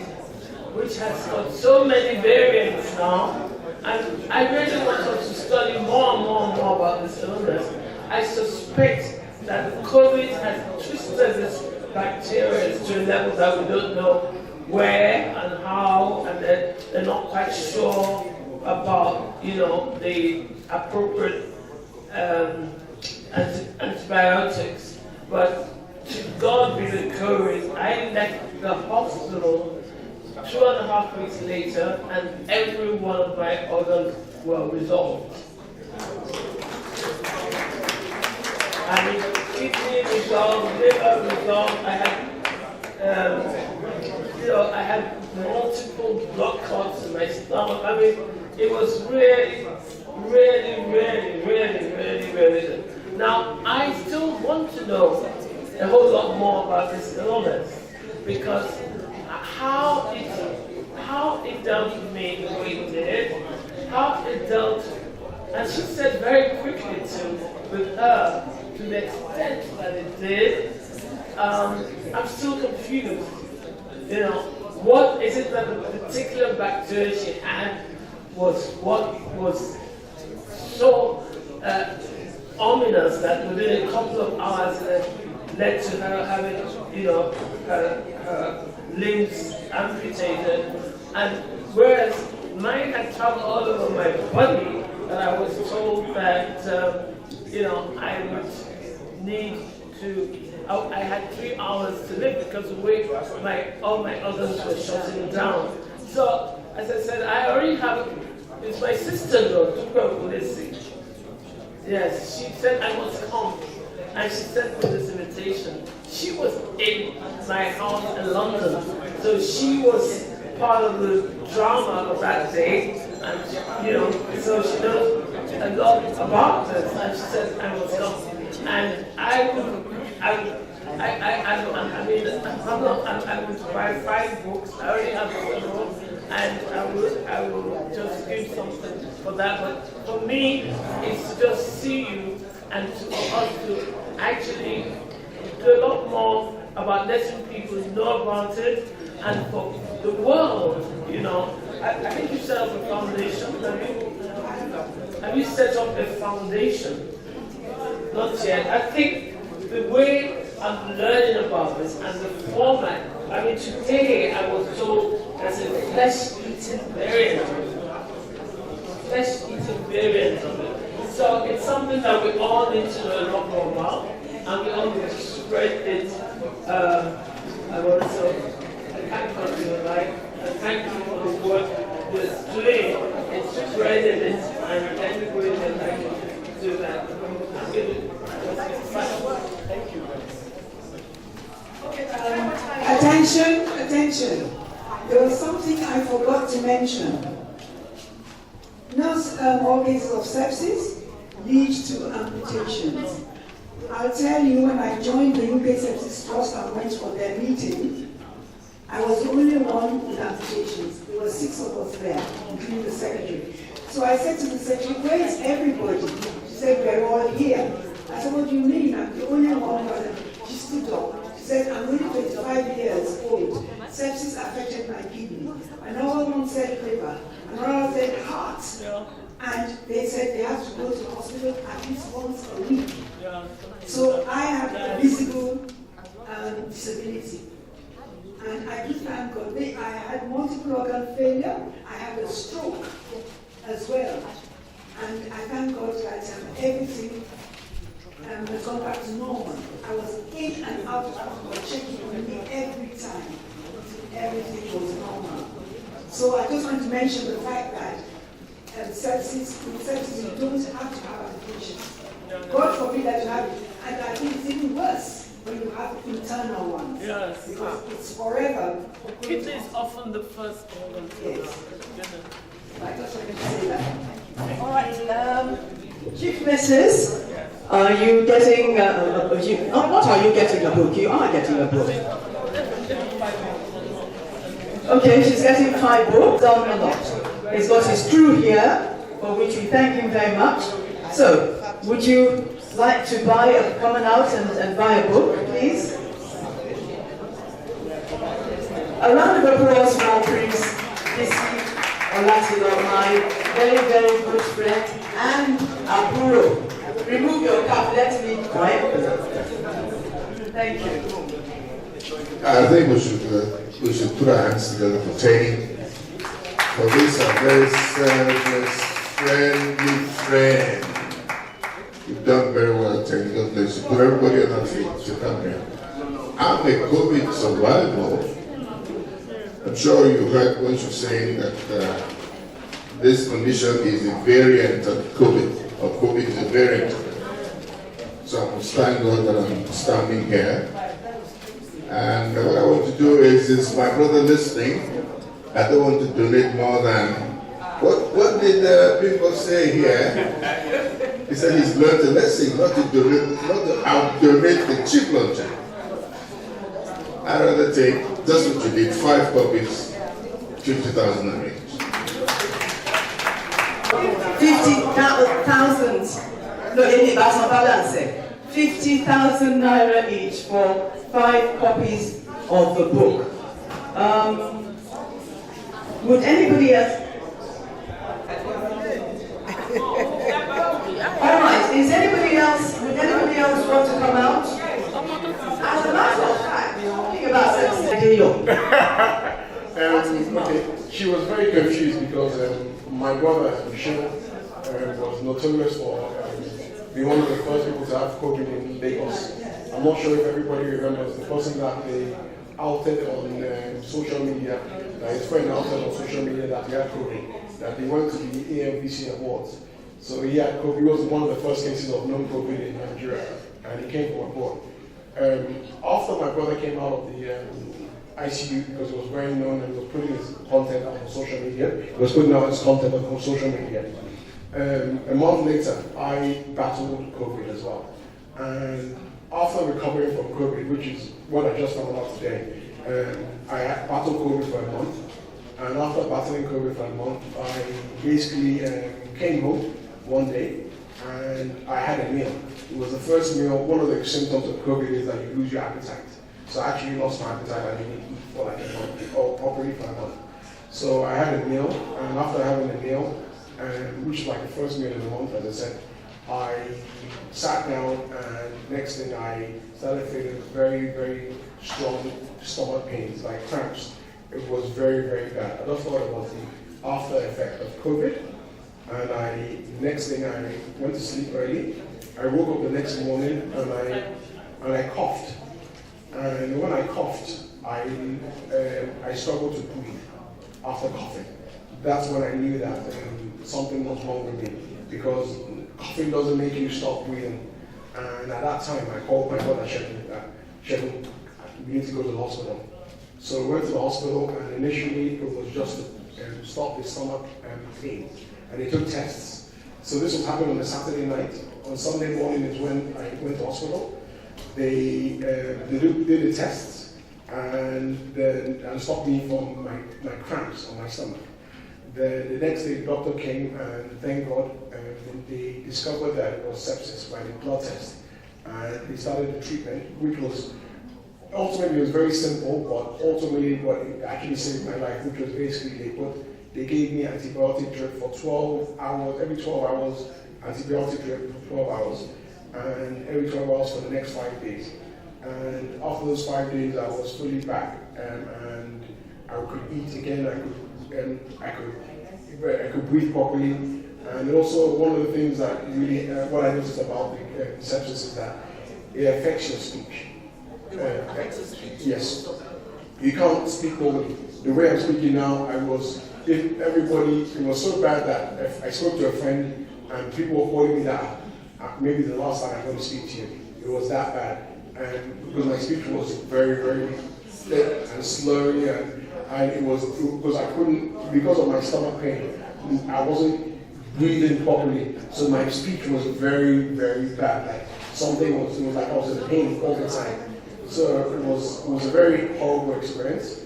which has got so many variants now. And I really wanted to study more and more and more about this illness. I suspect that COVID has twisted this bacteria to a level that we don't know where and how, and they're not quite sure about, the appropriate antibiotics. But to God be the glory, I left the hospital 2.5 weeks later, and every one of my organs were resolved. Kidney resolved, liver resolved. I had multiple blood clots in my stomach. It was really, really, really, really, really, really good. Now, I still want to know a whole lot more about this illness, because how it dealt with me the way it did, how it dealt, and she said very quickly with her, to the extent that it did, I'm still confused. What is it that the particular bacteria she had was what was so ominous that within a couple of hours led to her having, her limbs amputated, and whereas mine had traveled all over my body, and I was told that I would need to. I had 3 hours to live because the way all my organs were shutting down. So, as I said, I already have. It's my sister-in-law, yes, she said I must come, and she sent me this invitation. She was in my house in London, so she was part of the drama of that day, and so she knows a lot about this, and she said I must come. And I would buy 5 books. I already have several, and I will just give something for that, but for me, it's to just see you and for us to actually do a lot more about letting people know about it, and for the world, you know. I think you set up a foundation, have you set up a foundation? Not yet. I think the way I'm learning about this and the format, I mean, today I was told there's a flesh-eating variant of it. Flesh-eating variant of it. So it's something that we all need to know a lot more about, and we all need to spread it. I want to say, I thank God for your life, and thank you for the work you're doing in spreading it, and everybody that I can do that. Thank you. Attention, attention. There was something I forgot to mention. All cases of sepsis lead to amputations. I'll tell you, when I joined the UK Sepsis Trust and went for their meeting, I was the only one with amputations. There were 6 of us there, including the secretary. So I said to the secretary, where is everybody? She said, we're all here. I said, what do you mean? I'm the only one. She stood up. She said, I'm only 25 years old. Sepsis affected my kidney. Another one said liver. Another said heart. And they said they have to go to the hospital at least once a week. So I have a visible disability. And I do thank God. I had multiple organ failure. I had a stroke as well. And I thank God that everything has gone back to normal. I was in and out of hospital, checking on me every time. Everything was normal. So I just want to mention the fact that sepsis, you don't have to have amputations. God forbid that you have it. And I think it's even worse when you have internal ones. Yes. Because it's forever. Kidney is often the first organ. Yes. I just wanted to say that. All right, Chief Mrs., are you getting not are you getting a book? You are getting a book. Okay, she's getting 5 books, done a lot. He's got his crew here, for which we thank him very much. So, would you like to come out and buy a book, please? A round of applause for Prince Isi Olatilo, my very, very good friend and Aburo. Remove your cap, let me quiet. Thank you. I think we should put our hands together for training. For this, a very selfless, friendly friend. You've done very well at technical places. Put everybody on their feet to come here. I'm a COVID survivor. I'm sure you heard what you're saying that this condition is a variant of COVID, or COVID is a variant. So I'm thank God that I'm standing here. And what I want to do is my brother listening, I don't want to donate more than, what did people say here? He said he's learned a lesson, not to out-donate the cheap launcher. I'd rather take, just what you did, 5 copies, 50,000 each. 50,000, no, that's not balancing. 50,000 naira each for 5 copies of the book. Would anybody else? All right, would anybody else want to come out? As a matter of fact, talking about okay, she was very confused because my brother, Michelle, was notorious for being one of the first people to have COVID in Lagos. I'm not sure if everybody remembers the person that they outed on social media, that his friend outed on social media that he had COVID, that they went to the AMVC Awards. So he had COVID. He was one of the first cases of known COVID in Nigeria, and he came for a board. After my brother came out of the ICU, because he was very known and was putting his content out on social media, he was putting out his content on social media. A month later, I battled COVID as well. And after recovering from COVID, which is what I just found out today, I battled COVID for a month. And after battling COVID for a month, I basically came home one day and I had a meal. It was the first meal. One of the symptoms of COVID is that you lose your appetite. So I actually lost my appetite. I didn't eat for like a month, or probably for a month. So I had a meal, and after having a meal, which was like the first meal of the month, as I said, I sat down, and next thing I started feeling very, very strong stomach pains, like cramps. It was very, very bad. I just thought it was the after effect of COVID. And next thing I went to sleep early. I woke up the next morning and I coughed. And when I coughed, I struggled to breathe after coughing. That's when I knew that something was wrong with me, because coughing doesn't make you stop breathing. And at that time, I called my brother Sheldon, we need to go to the hospital. So we went to the hospital, and initially it was just to stop the stomach pain. And they took tests. So this was happening on a Saturday night. On Sunday morning is when I went to hospital. They did the tests and stopped me from my cramps on my stomach. The next day, the doctor came, and thank God, they discovered that it was sepsis by the blood test. And they started the treatment, which was ultimately very simple, but ultimately what it actually saved my life, which was basically they gave me antibiotic drip for 12 hours, every 12 hours, antibiotic drip for 12 hours, and every 12 hours for the next 5 days. And after those 5 days, I was fully back, and I could eat again, I could breathe properly. And also, one of the things that really, what I noticed about the sepsis is that it affects your speech. Yes. You can't speak normally. The way I'm speaking now, it was so bad that if I spoke to a friend and people were calling me that maybe the last time I'm going to speak to you. It was that bad. And because my speech was very, very thick and slurry, and it was because I couldn't, because of my stomach pain, I wasn't breathing properly. So my speech was very, very bad. Like it was like I was in pain all the time. So it was a very horrible experience.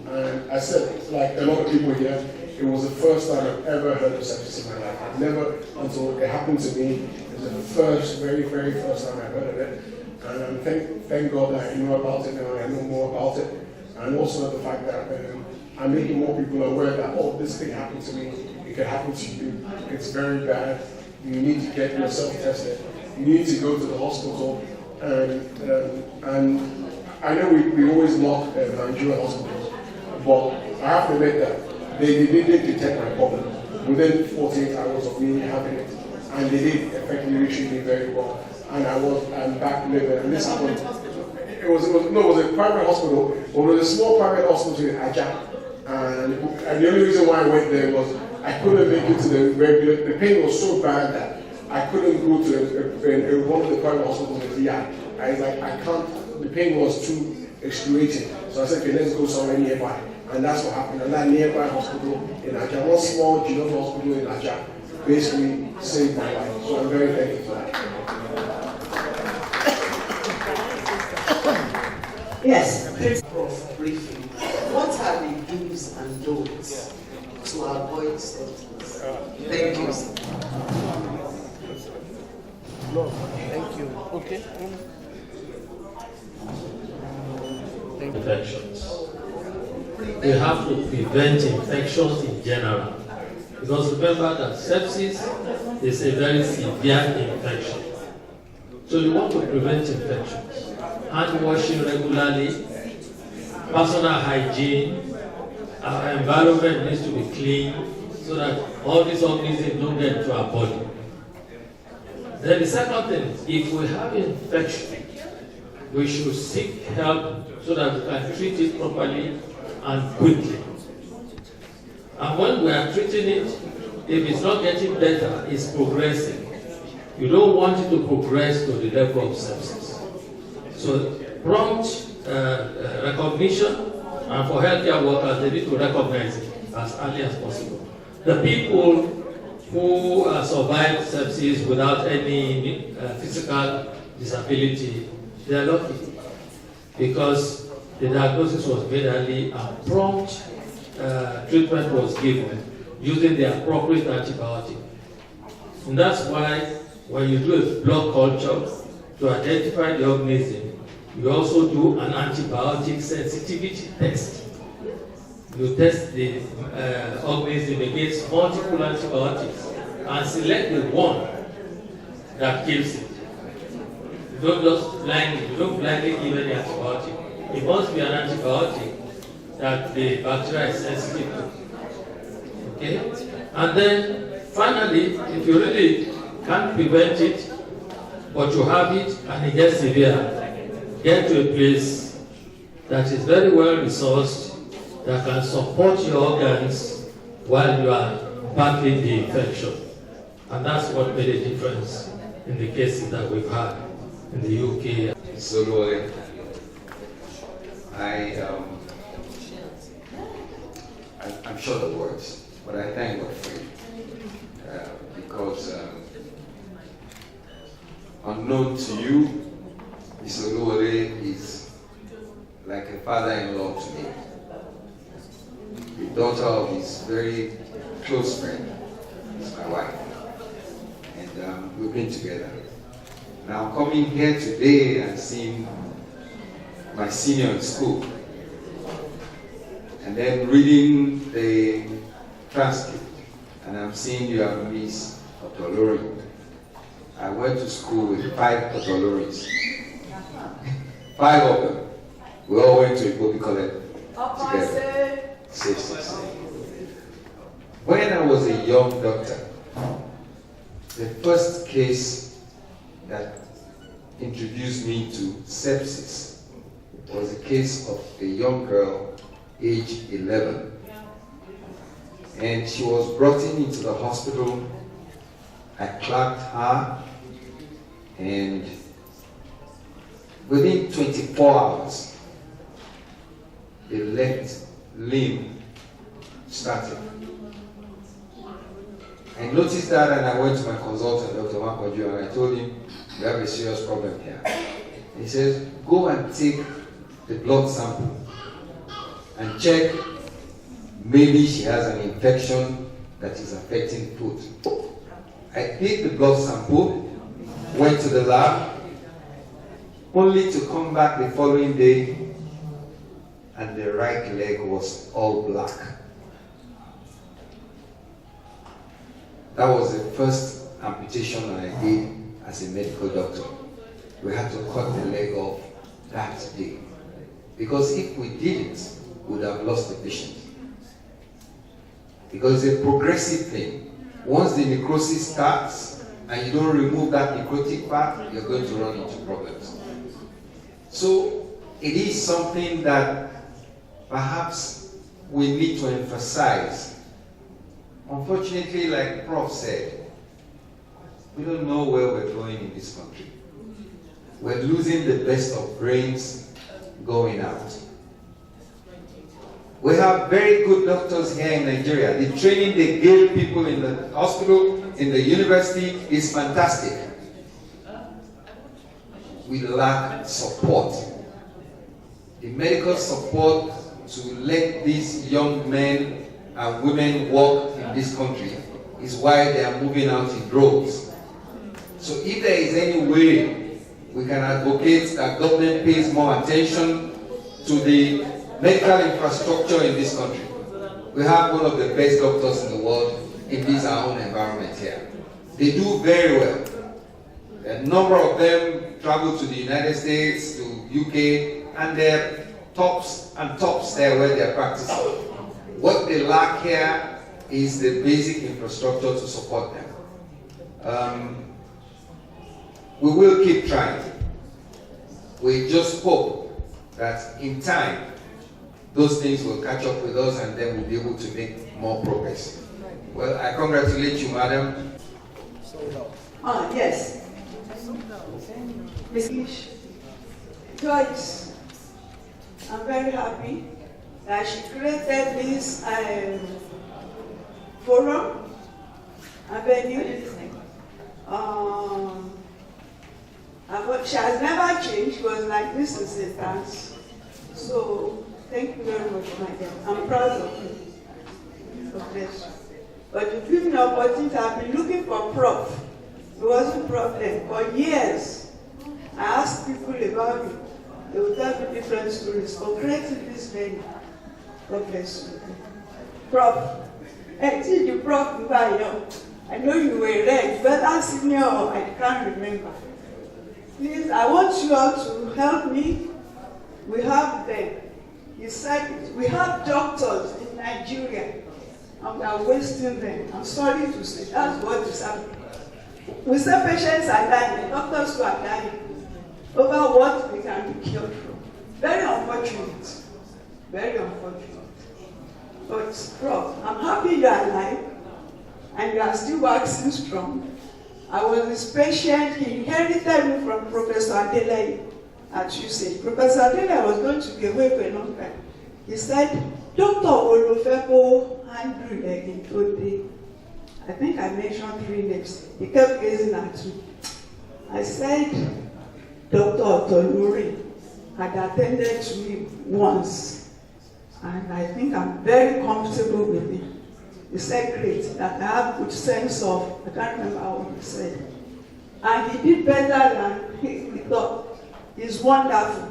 And I said, like a lot of people here, it was the first time I've ever heard of sepsis in my life. I've never, until it happened to me, it was the very, very first time I heard of it. And thank God that I know about it now, and I know more about it. And also the fact that I'm making more people aware that, oh, this thing happened to me, it can happen to you. It's very bad. You need to get yourself tested. You need to go to the hospital. And I know we always mock Nigerian hospitals, but I have to admit that they did detect my problem within 48 hours of me having it, and they did effectively treat me very well. And I'm back living, and this happened. It was a private hospital, but it was a small private hospital in Aja. And the only reason why I went there was I couldn't make it to the regular. The pain was so bad that I couldn't go to one of the private hospitals in VI. I was like, I can't. The pain was too excruciating. So I said, okay, let's go somewhere nearby. And that's what happened. And that nearby hospital in Aja, one small general hospital in Aja, basically saved my life. So I'm very thankful for that. Yes. Prof, briefly, what are the do's and don'ts to avoid sepsis? Thank you. Thank you. Okay. Infections. We have to prevent infections in general, because remember that sepsis is a very severe infection. So you want to prevent infections. Hand washing regularly, personal hygiene, our environment needs to be clean so that all these organisms don't get into our body. Then the second thing is, if we have infection, we should seek help so that we can treat it properly and quickly. And when we are treating it, if it's not getting better, it's progressing. You don't want it to progress to the level of sepsis. So prompt recognition, and for healthcare workers, they need to recognize it as early as possible. The people who survive sepsis without any physical disability, they are lucky, because the diagnosis was made early and prompt treatment was given using the appropriate antibiotic. And that's why when you do a blood culture to identify the organism, you also do an antibiotic sensitivity test. You test the organism against multiple antibiotics and select the one that kills it. You don't just blindly give any antibiotic. It must be an antibiotic that the bacteria is sensitive to. Okay? And then finally, if you really can't prevent it, but you have it and it gets severe, get to a place that is very well resourced, that can support your organs while you are battling the infection. And that's what made a difference in the cases that we've had in the UK. So, Oluwole, I'm short of words, but I thank God for you. Because unknown to you, Mr. Oluwole is like a father-in-law to me. The daughter of his very close friend is my wife. And we've been together. Now coming here today and seeing my senior in school, and then reading the transcript, and I'm seeing you have Miss Otolorin. I went to school with 5 Otolorins. 5 of them. We all went to Ibobi College together. Sepsis. When I was a young doctor, the first case that introduced me to sepsis was a case of a young girl, age 11. And she was brought into the hospital. I clapped her, and within 24 hours, the left limb started. I noticed that, and I went to my consultant, Dr. Makoju, and I told him, we have a serious problem here. He says, go and take the blood sample and check maybe she has an infection that is affecting foot. I did the blood sample, went to the lab, only to come back the following day and the right leg was all black. That was the first amputation I did as a medical doctor. We had to cut the leg off that day. Because if we did it, we would have lost the patient. Because it's a progressive thing. Once the necrosis starts and you don't remove that necrotic part, you're going to run into problems. So it is something that perhaps we need to emphasize. Unfortunately, like Prof said, we don't know where we're going in this country. We're losing the best of brains going out. We have very good doctors here in Nigeria. The training they give people in the hospital, in the university is fantastic. We lack support. The medical support to let these young men and women work in this country is why they are moving out in droves. So if there is any way we can advocate that government pays more attention to the medical infrastructure in this country. We have one of the best doctors in the world in this our own environment here. They do very well. A number of them travel to the United States, to UK, and they're tops and tops there where they're practicing. What they lack here is the basic infrastructure to support them. We will keep trying. We just hope that in time, those things will catch up with us and then we'll be able to make more progress. Well, I congratulate you, madam. Yes. Miss Joyce, I'm very happy that she created this forum, avenue. She has never changed. She was like this since the past. So thank you very much, my dear. I'm proud of you. God bless you. But to give me an opportunity, I've been looking for Prof. It wasn't a problem. For years, I asked people about it. They would tell me different stories. For creating this venue, God bless you. Prof. Actually, the Prof, I know you were there, but as senior, I can't remember. Please, I want you all to help me. We have them. He said, we have doctors in Nigeria, and we are wasting them. I'm sorry to say, that's what is happening. We say patients are dying, doctors who are dying over what they can be cured from. Very unfortunate. Very unfortunate. But, Prof, I'm happy you are alive and you are still waxing strong. I was his patient. He inherited me from Professor Adelaide at UC. Professor Adelaide was going to be away for a long time. He said, Dr. Olufepo Andrew again today. I think I mentioned 3 names. He kept gazing at me. I said, Dr. Otolorin had attended to me once, and I think I'm very comfortable with him. He said, great, that I have good sense of, I can't remember what he said. And he did better than he thought. He's wonderful.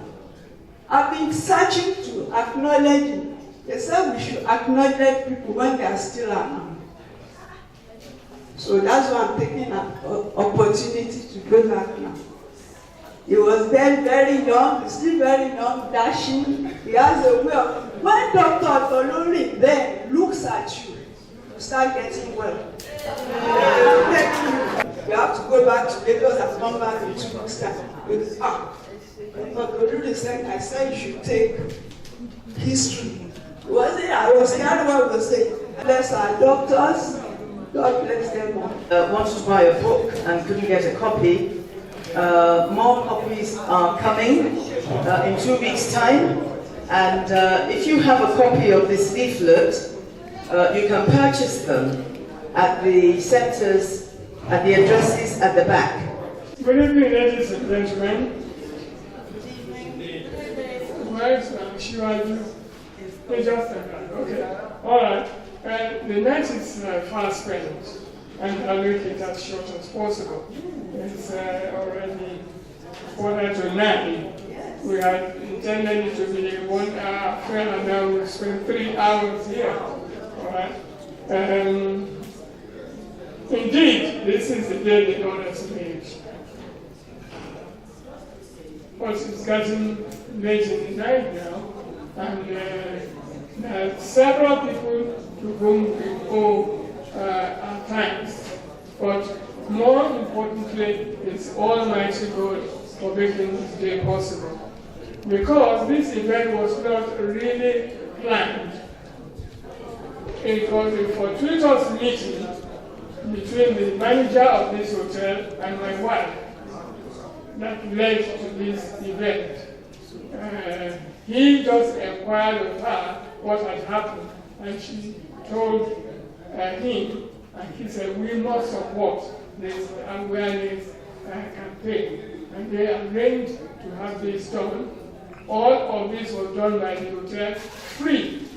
I've been searching to acknowledge him. They said we should acknowledge people when they are still around. So that's why I'm taking an opportunity to do that now. He was then very young, he's still very young, dashing. He has a way of, when Dr. Otolorin then looks at you, you start getting well. You have to go back to Lagos and come back in 2 weeks' time. Dr. Otolorin said, I said you should take history. I was carrying what I was saying. Bless our doctors. God bless them all. Wanted to buy a book and couldn't get a copy. More copies are coming in 2 weeks' time. And if you have a copy of this leaflet, you can purchase them at the centers, at the addresses at the back. Good evening, ladies and gentlemen. Where's Shiwaju? Okay, all right. The night is fast spent, and I'll make it as short as possible. It's already 8:45. We had intended it to be 1 hour affair, and now we spent 3 hours here. All right. Indeed, this is the day the Lord has made. But it's getting late in the night now, and there are several people to whom we owe our thanks. But more importantly, it's Almighty God for making this day possible. Because this event was not really planned. It was a fortuitous meeting between the manager of this hotel and my wife that led to this event. He just inquired of her what had happened, and she told him, and he said, we must support this awareness campaign. And they arranged to have this done. All of this was done by the hotel free.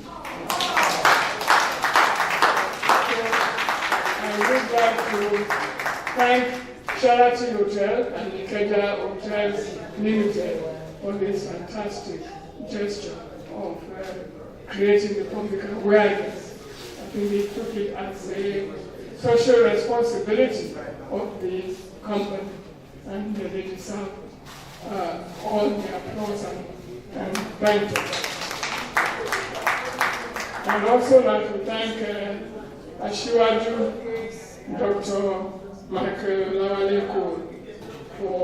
I would like to thank Charity Hotel and Ikeja Hotels Limited for this fantastic gesture of creating the public awareness. I think they took it as a social responsibility of the company, and they deserve all the applause and thank you. I'd also like to thank Ashiwaju, Dr. Michael Oluwole, for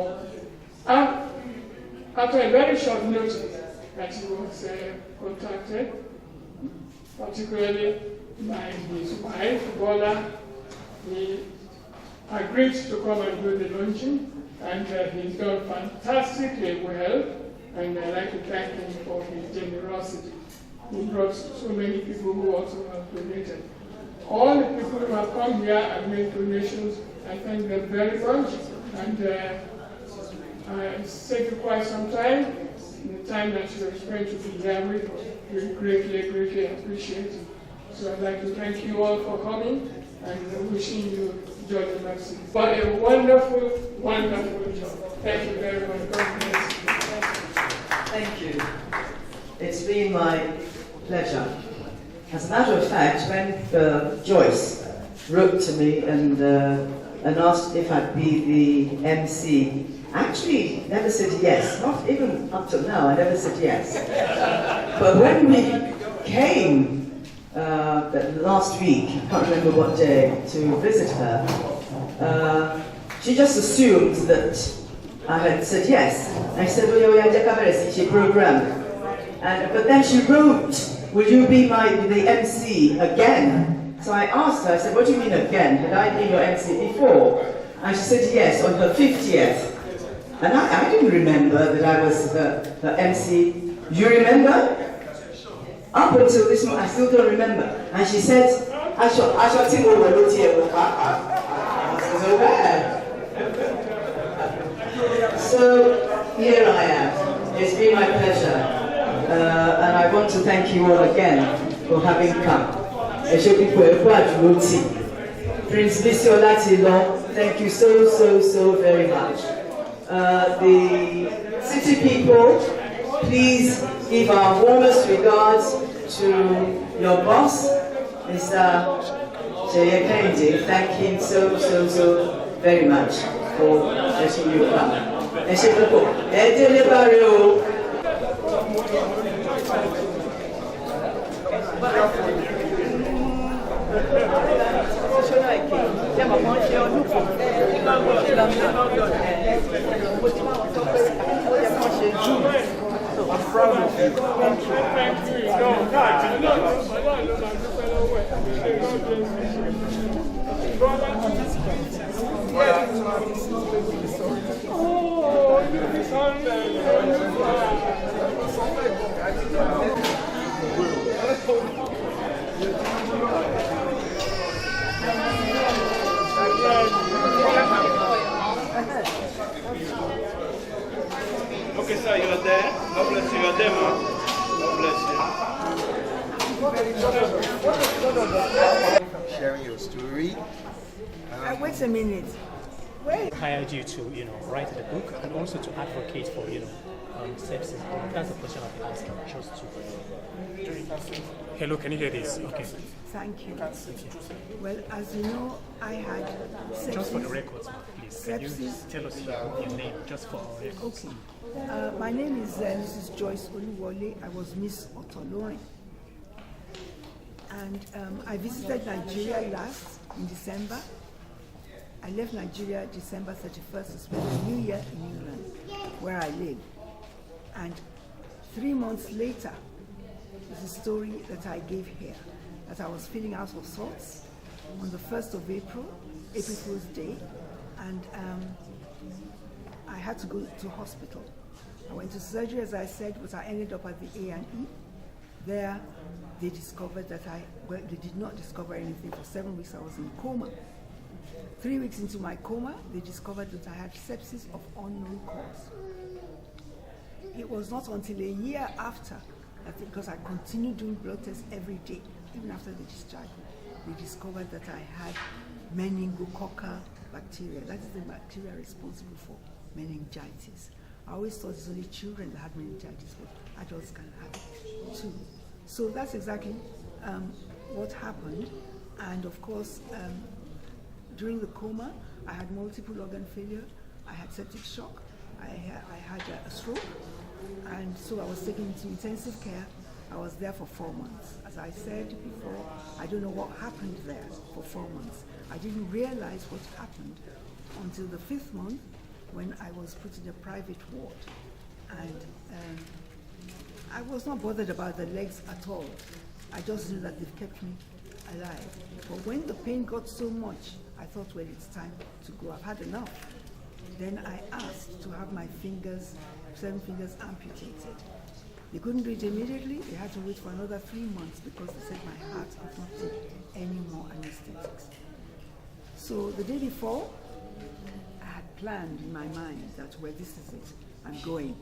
after a very short notice that he was contacted, particularly by his wife, Bola. He agreed to come and do the launching, and he's done fantastically well, and I'd like to thank him for his generosity. He brought so many people who also have donated. All the people who have come here and made donations, I thank them very much, and it's taken quite some time. The time that you have spent to be here with us, we greatly, greatly appreciate it. So I'd like to thank you all for coming. and wishing you joy and mercy. But a wonderful, wonderful job. Thank you very much. God bless you. Thank you. It's been my pleasure. As a matter of fact, when Joyce wrote to me and asked if I'd be the MC, I actually never said yes. Not even up till now, I never said yes. But when we came last week, I can't remember what day, to visit her, she just assumed that I had said yes. I said, oh, yeah, she program. But then she wrote, will you be the MC again? So I asked her, I said, what do you mean again? Had I been your MC before? And she said yes, on her 50th. And I didn't remember that I was the MC. You remember? Up until this moment, I still don't remember. And she said, I shall think over the table. I was aware. So here I am. It's been my pleasure. And I want to thank you all again for having come. Prince Bisiola Tilo, thank you so very much. The city people, please give our warmest regards to your boss, Mr. Jaya Kennedy. Thank him so very much for letting you come. I'm proud of you. Okay, sir, you are there. God bless you. You are there, man. God bless you. Sharing your story. Wait a minute. Wait. Hired you to, write the book and also to advocate for, sepsis. That's the question I've been asking. Just to. Hello, can you hear this? Okay. Thank you. Well, as you know, I had sepsis. Just for the records, please. Can you tell us your name, just for our records? Okay. My name is Mrs. Joyce Oluwole. I was Miss Otolorin. And I visited Nigeria last in December. I left Nigeria December 31st to spend the New Year in England, where I live. And 3 months later, is a story that I gave here, that I was feeling out of sorts on the 1st of April, April Fool's Day, and I had to go to hospital. I went to surgery, as I said, but I ended up at the A&E. There, they discovered that they did not discover anything. For 7 weeks, I was in coma. 3 weeks into my coma, they discovered that I had sepsis of unknown cause. It was not until a year after, because I continued doing blood tests every day, even after the discharge, they discovered that I had meningococcal bacteria. That is the bacteria responsible for meningitis. I always thought it's only children that had meningitis, but adults can have it too. So that's exactly what happened. And of course, during the coma, I had multiple organ failure, I had septic shock, I had a stroke, and so I was taken into intensive care. I was there for 4 months. As I said before, I don't know what happened there for 4 months. I didn't realize what happened until the 5th month when I was put in a private ward. And I was not bothered about the legs at all. I just knew that they've kept me alive. But when the pain got so much, I thought, well, it's time to go. I've had enough. Then I asked to have my 7 fingers amputated. They couldn't do it immediately. They had to wait for another 3 months because they said my heart could not take any more anesthetics. So the day before, I had planned in my mind that, well, this is it. I'm going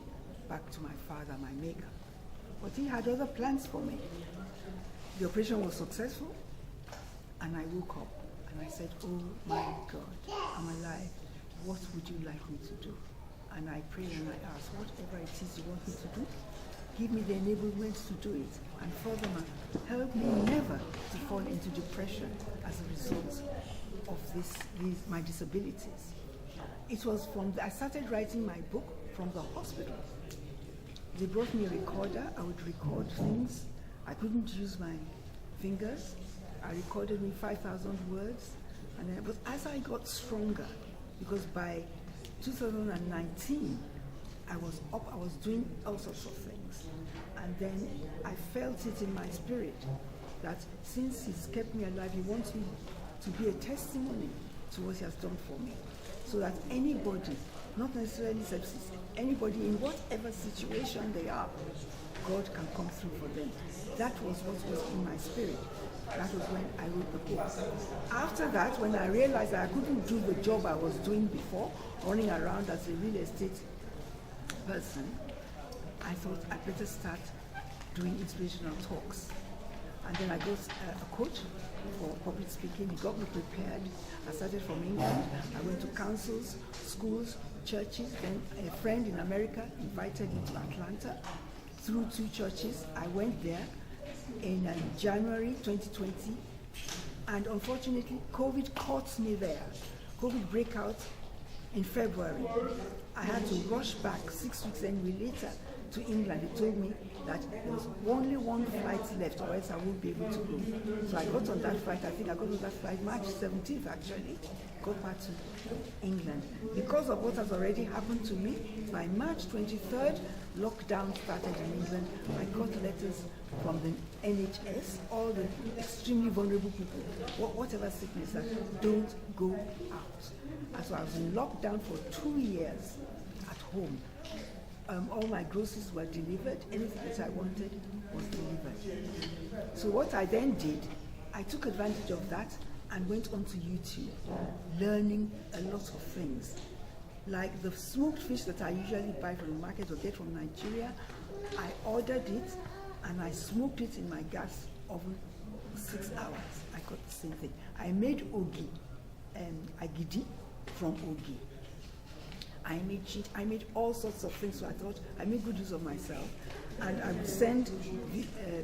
back to my father, my maker. But he had other plans for me. The operation was successful, and I woke up, And I said, oh my God, I'm alive. What would you like me to do? And I prayed and I asked, whatever it is you want me to do, give me the enablement to do it. And furthermore, help me never to fall into depression as a result of my disabilities. It was I started writing my book from the hospital. They brought me a recorder. I would record things. I couldn't use my fingers. I recorded me 5,000 words. But as I got stronger, because by 2019, I was up, I was doing all sorts of things. And then I felt it in my spirit that since he's kept me alive, he wants me to be a testimony to what he has done for me. So that anybody, not necessarily sepsis, anybody in whatever situation they are, God can come through for them. That was what was in my spirit. That was when I wrote the book. After that, when I realized that I couldn't do the job I was doing before, running around as a real estate person, I thought I'd better start doing inspirational talks. And then I got a coach for public speaking. He got me prepared. I started from England. I went to councils, schools, churches. Then a friend in America invited me to Atlanta. Through 2 churches, I went there in January 2020. And unfortunately, COVID caught me there. COVID break out in February. I had to rush back 6 weeks anyway later to England. They told me that there was only 1 flight left, or else I won't be able to go. So I got on that flight. I think I got on that flight March 17th actually, got back to England. Because of what has already happened to me, by March 23rd, lockdown started in England. I got letters from the NHS, all the extremely vulnerable people, whatever sickness, that don't go out. And so I was in lockdown for 2 years at home. All my groceries were delivered. Anything that I wanted was delivered. So what I then did, I took advantage of that and went onto YouTube, learning a lot of things. Like the smoked fish that I usually buy from the market or get from Nigeria, I ordered it and I smoked it in my gas oven for 6 hours. I got the same thing. I made ogi, agidi from ogi. I made cheat, I made all sorts of things, so I thought I made good use of myself. And I would send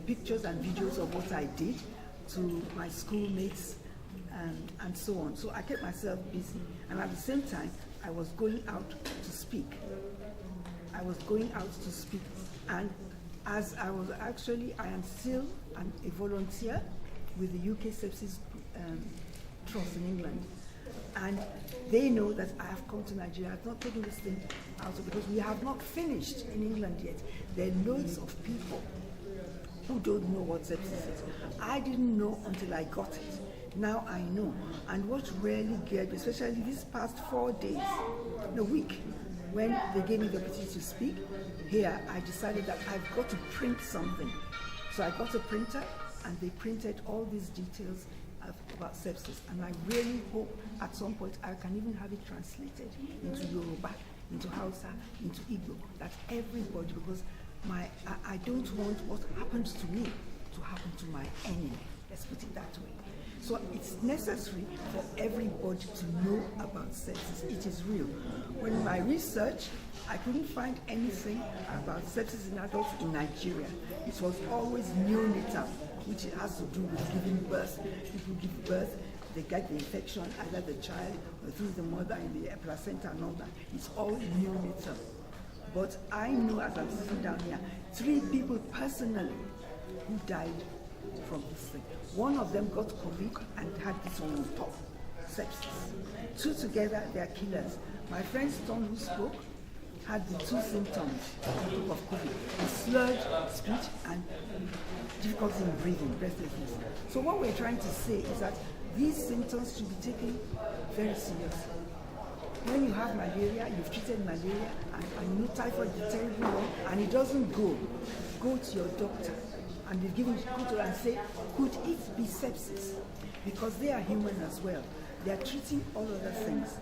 pictures and videos of what I did to my schoolmates and so on. So I kept myself busy. And at the same time, I was going out to speak. And as I was actually, I am still a volunteer with the UK Sepsis Trust in England. And they know that I have come to Nigeria. I've not taken this thing out because we have not finished in England yet. There are loads of people who don't know what sepsis is. I didn't know until I got it. Now I know. And what really geared me, especially these past 4 days, the week, when they gave me the opportunity to speak, here I decided that I've got to print something. So I got a printer and they printed all these details about sepsis, and I really hope at some point I can even have it translated into Yoruba, into Hausa, into Igbo, that everybody, because I don't want what happens to me to happen to my enemy. Let's put it that way. So it's necessary for everybody to know about sepsis. It is real. When in my research, I couldn't find anything about sepsis in adults in Nigeria. It was always neonatal, which has to do with giving birth. People give birth, they get the infection, either the child or through the mother in the placenta and all that. It's all neonatal. But I know, as I'm sitting down here, 3 people personally who died from this thing. One of them got COVID and had this one on top, sepsis. 2 together, they are killers. My friend Stone, who spoke, had the 2 symptoms of COVID: slurred speech and difficulty in breathing, breathlessness. So what we're trying to say is that these symptoms should be taken very seriously. When you have malaria, you've treated malaria, and you know typhoid is a terrible one, and it doesn't go to your doctor. And they've given go to and say, could it be sepsis? Because they are human as well. They are treating all other things.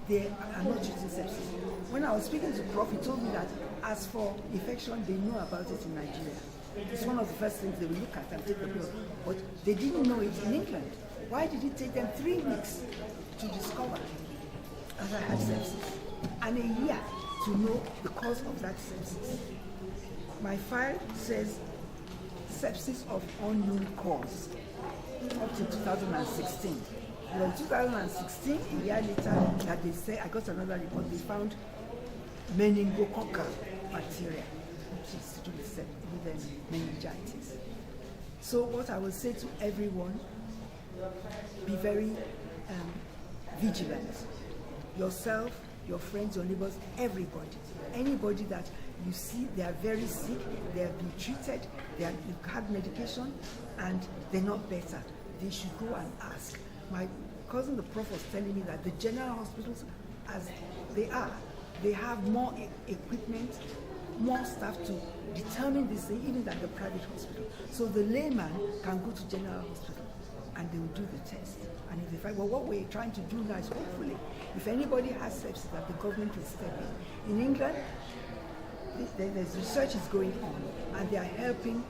They are not treating sepsis. When I was speaking to Prof, he told me that as for infection, they know about it in Nigeria. It's one of the first things they will look at and take the blood. But they didn't know it in England. Why did it take them 3 weeks to discover that I had sepsis? And a year to know the cause of that sepsis. My file says sepsis of unknown cause up to 2016. Well, in 2016, a year later, that they say, I got another report, they found meningococcal bacteria, which is to do with meningitis. So what I will say to everyone, be very vigilant. Yourself, your friends, your neighbors, everybody. Anybody that you see, they are very sick, they have been treated, they've had medication, and they're not better. They should go and ask. My cousin, the prof, was telling me that the general hospitals, as they are, they have more equipment, more staff to determine this thing, even than the private hospital. So the layman can go to general hospital and they will do the test. And if they find, well, what we're trying to do now is hopefully, if anybody has sepsis, that the government will step in. In England, there's research is going on, and they are helping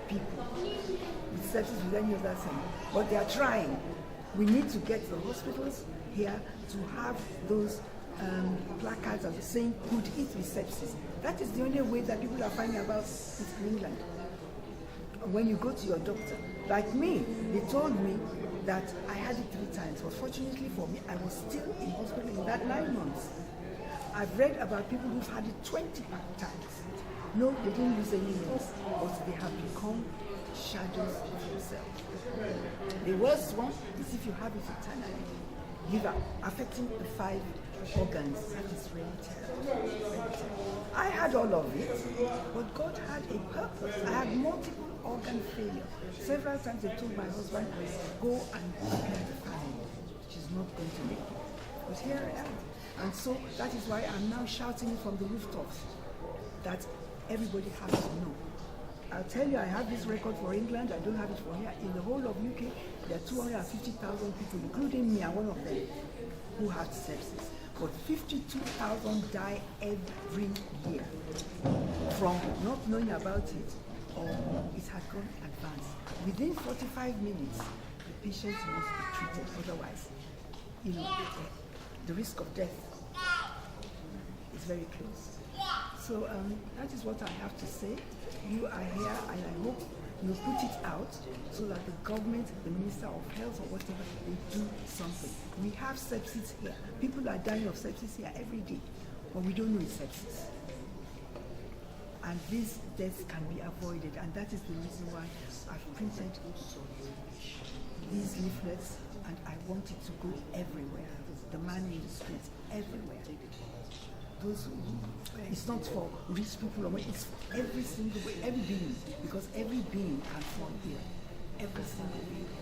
people with sepsis, with any other thing. But they are trying. We need to get the hospitals here to have those placards as saying, could it be sepsis? That is the only way that people are finding about it in England. When you go to your doctor, like me, they told me that I had it 3 times, but fortunately for me, I was still in hospital in that 9 months. I've read about people who've had it 20 times. No, they didn't lose any limbs, but they have become shadows of themselves. The worst one is if you have it internally, liver, affecting the 5 organs. That is really terrible. I had all of it, but God had a purpose. I had multiple organ failure. Several times I told my husband, go and prepare the family, which is not going to make it. But here I am. And so that is why I'm now shouting from the rooftops that everybody has to know. I'll tell you, I have this record for England, I don't have it for here. In the whole of UK, there are 250,000 people, including me, I'm one of them, who have sepsis. But 52,000 die every year from not knowing about it or it had gone advanced. Within 45 minutes, the patient must be treated, otherwise, the risk of death is very close. So that is what I have to say. You are here, and I hope you put it out so that the government, the Minister of Health or whatever, they do something. We have sepsis here. People are dying of sepsis here every day, but we don't know it's sepsis. And these deaths can be avoided, and that is the reason why I've printed these leaflets, and I want it to go everywhere. The man in the streets, everywhere. It's not for rich people, it's every single way, every being, because every being can fall ill. Every single being.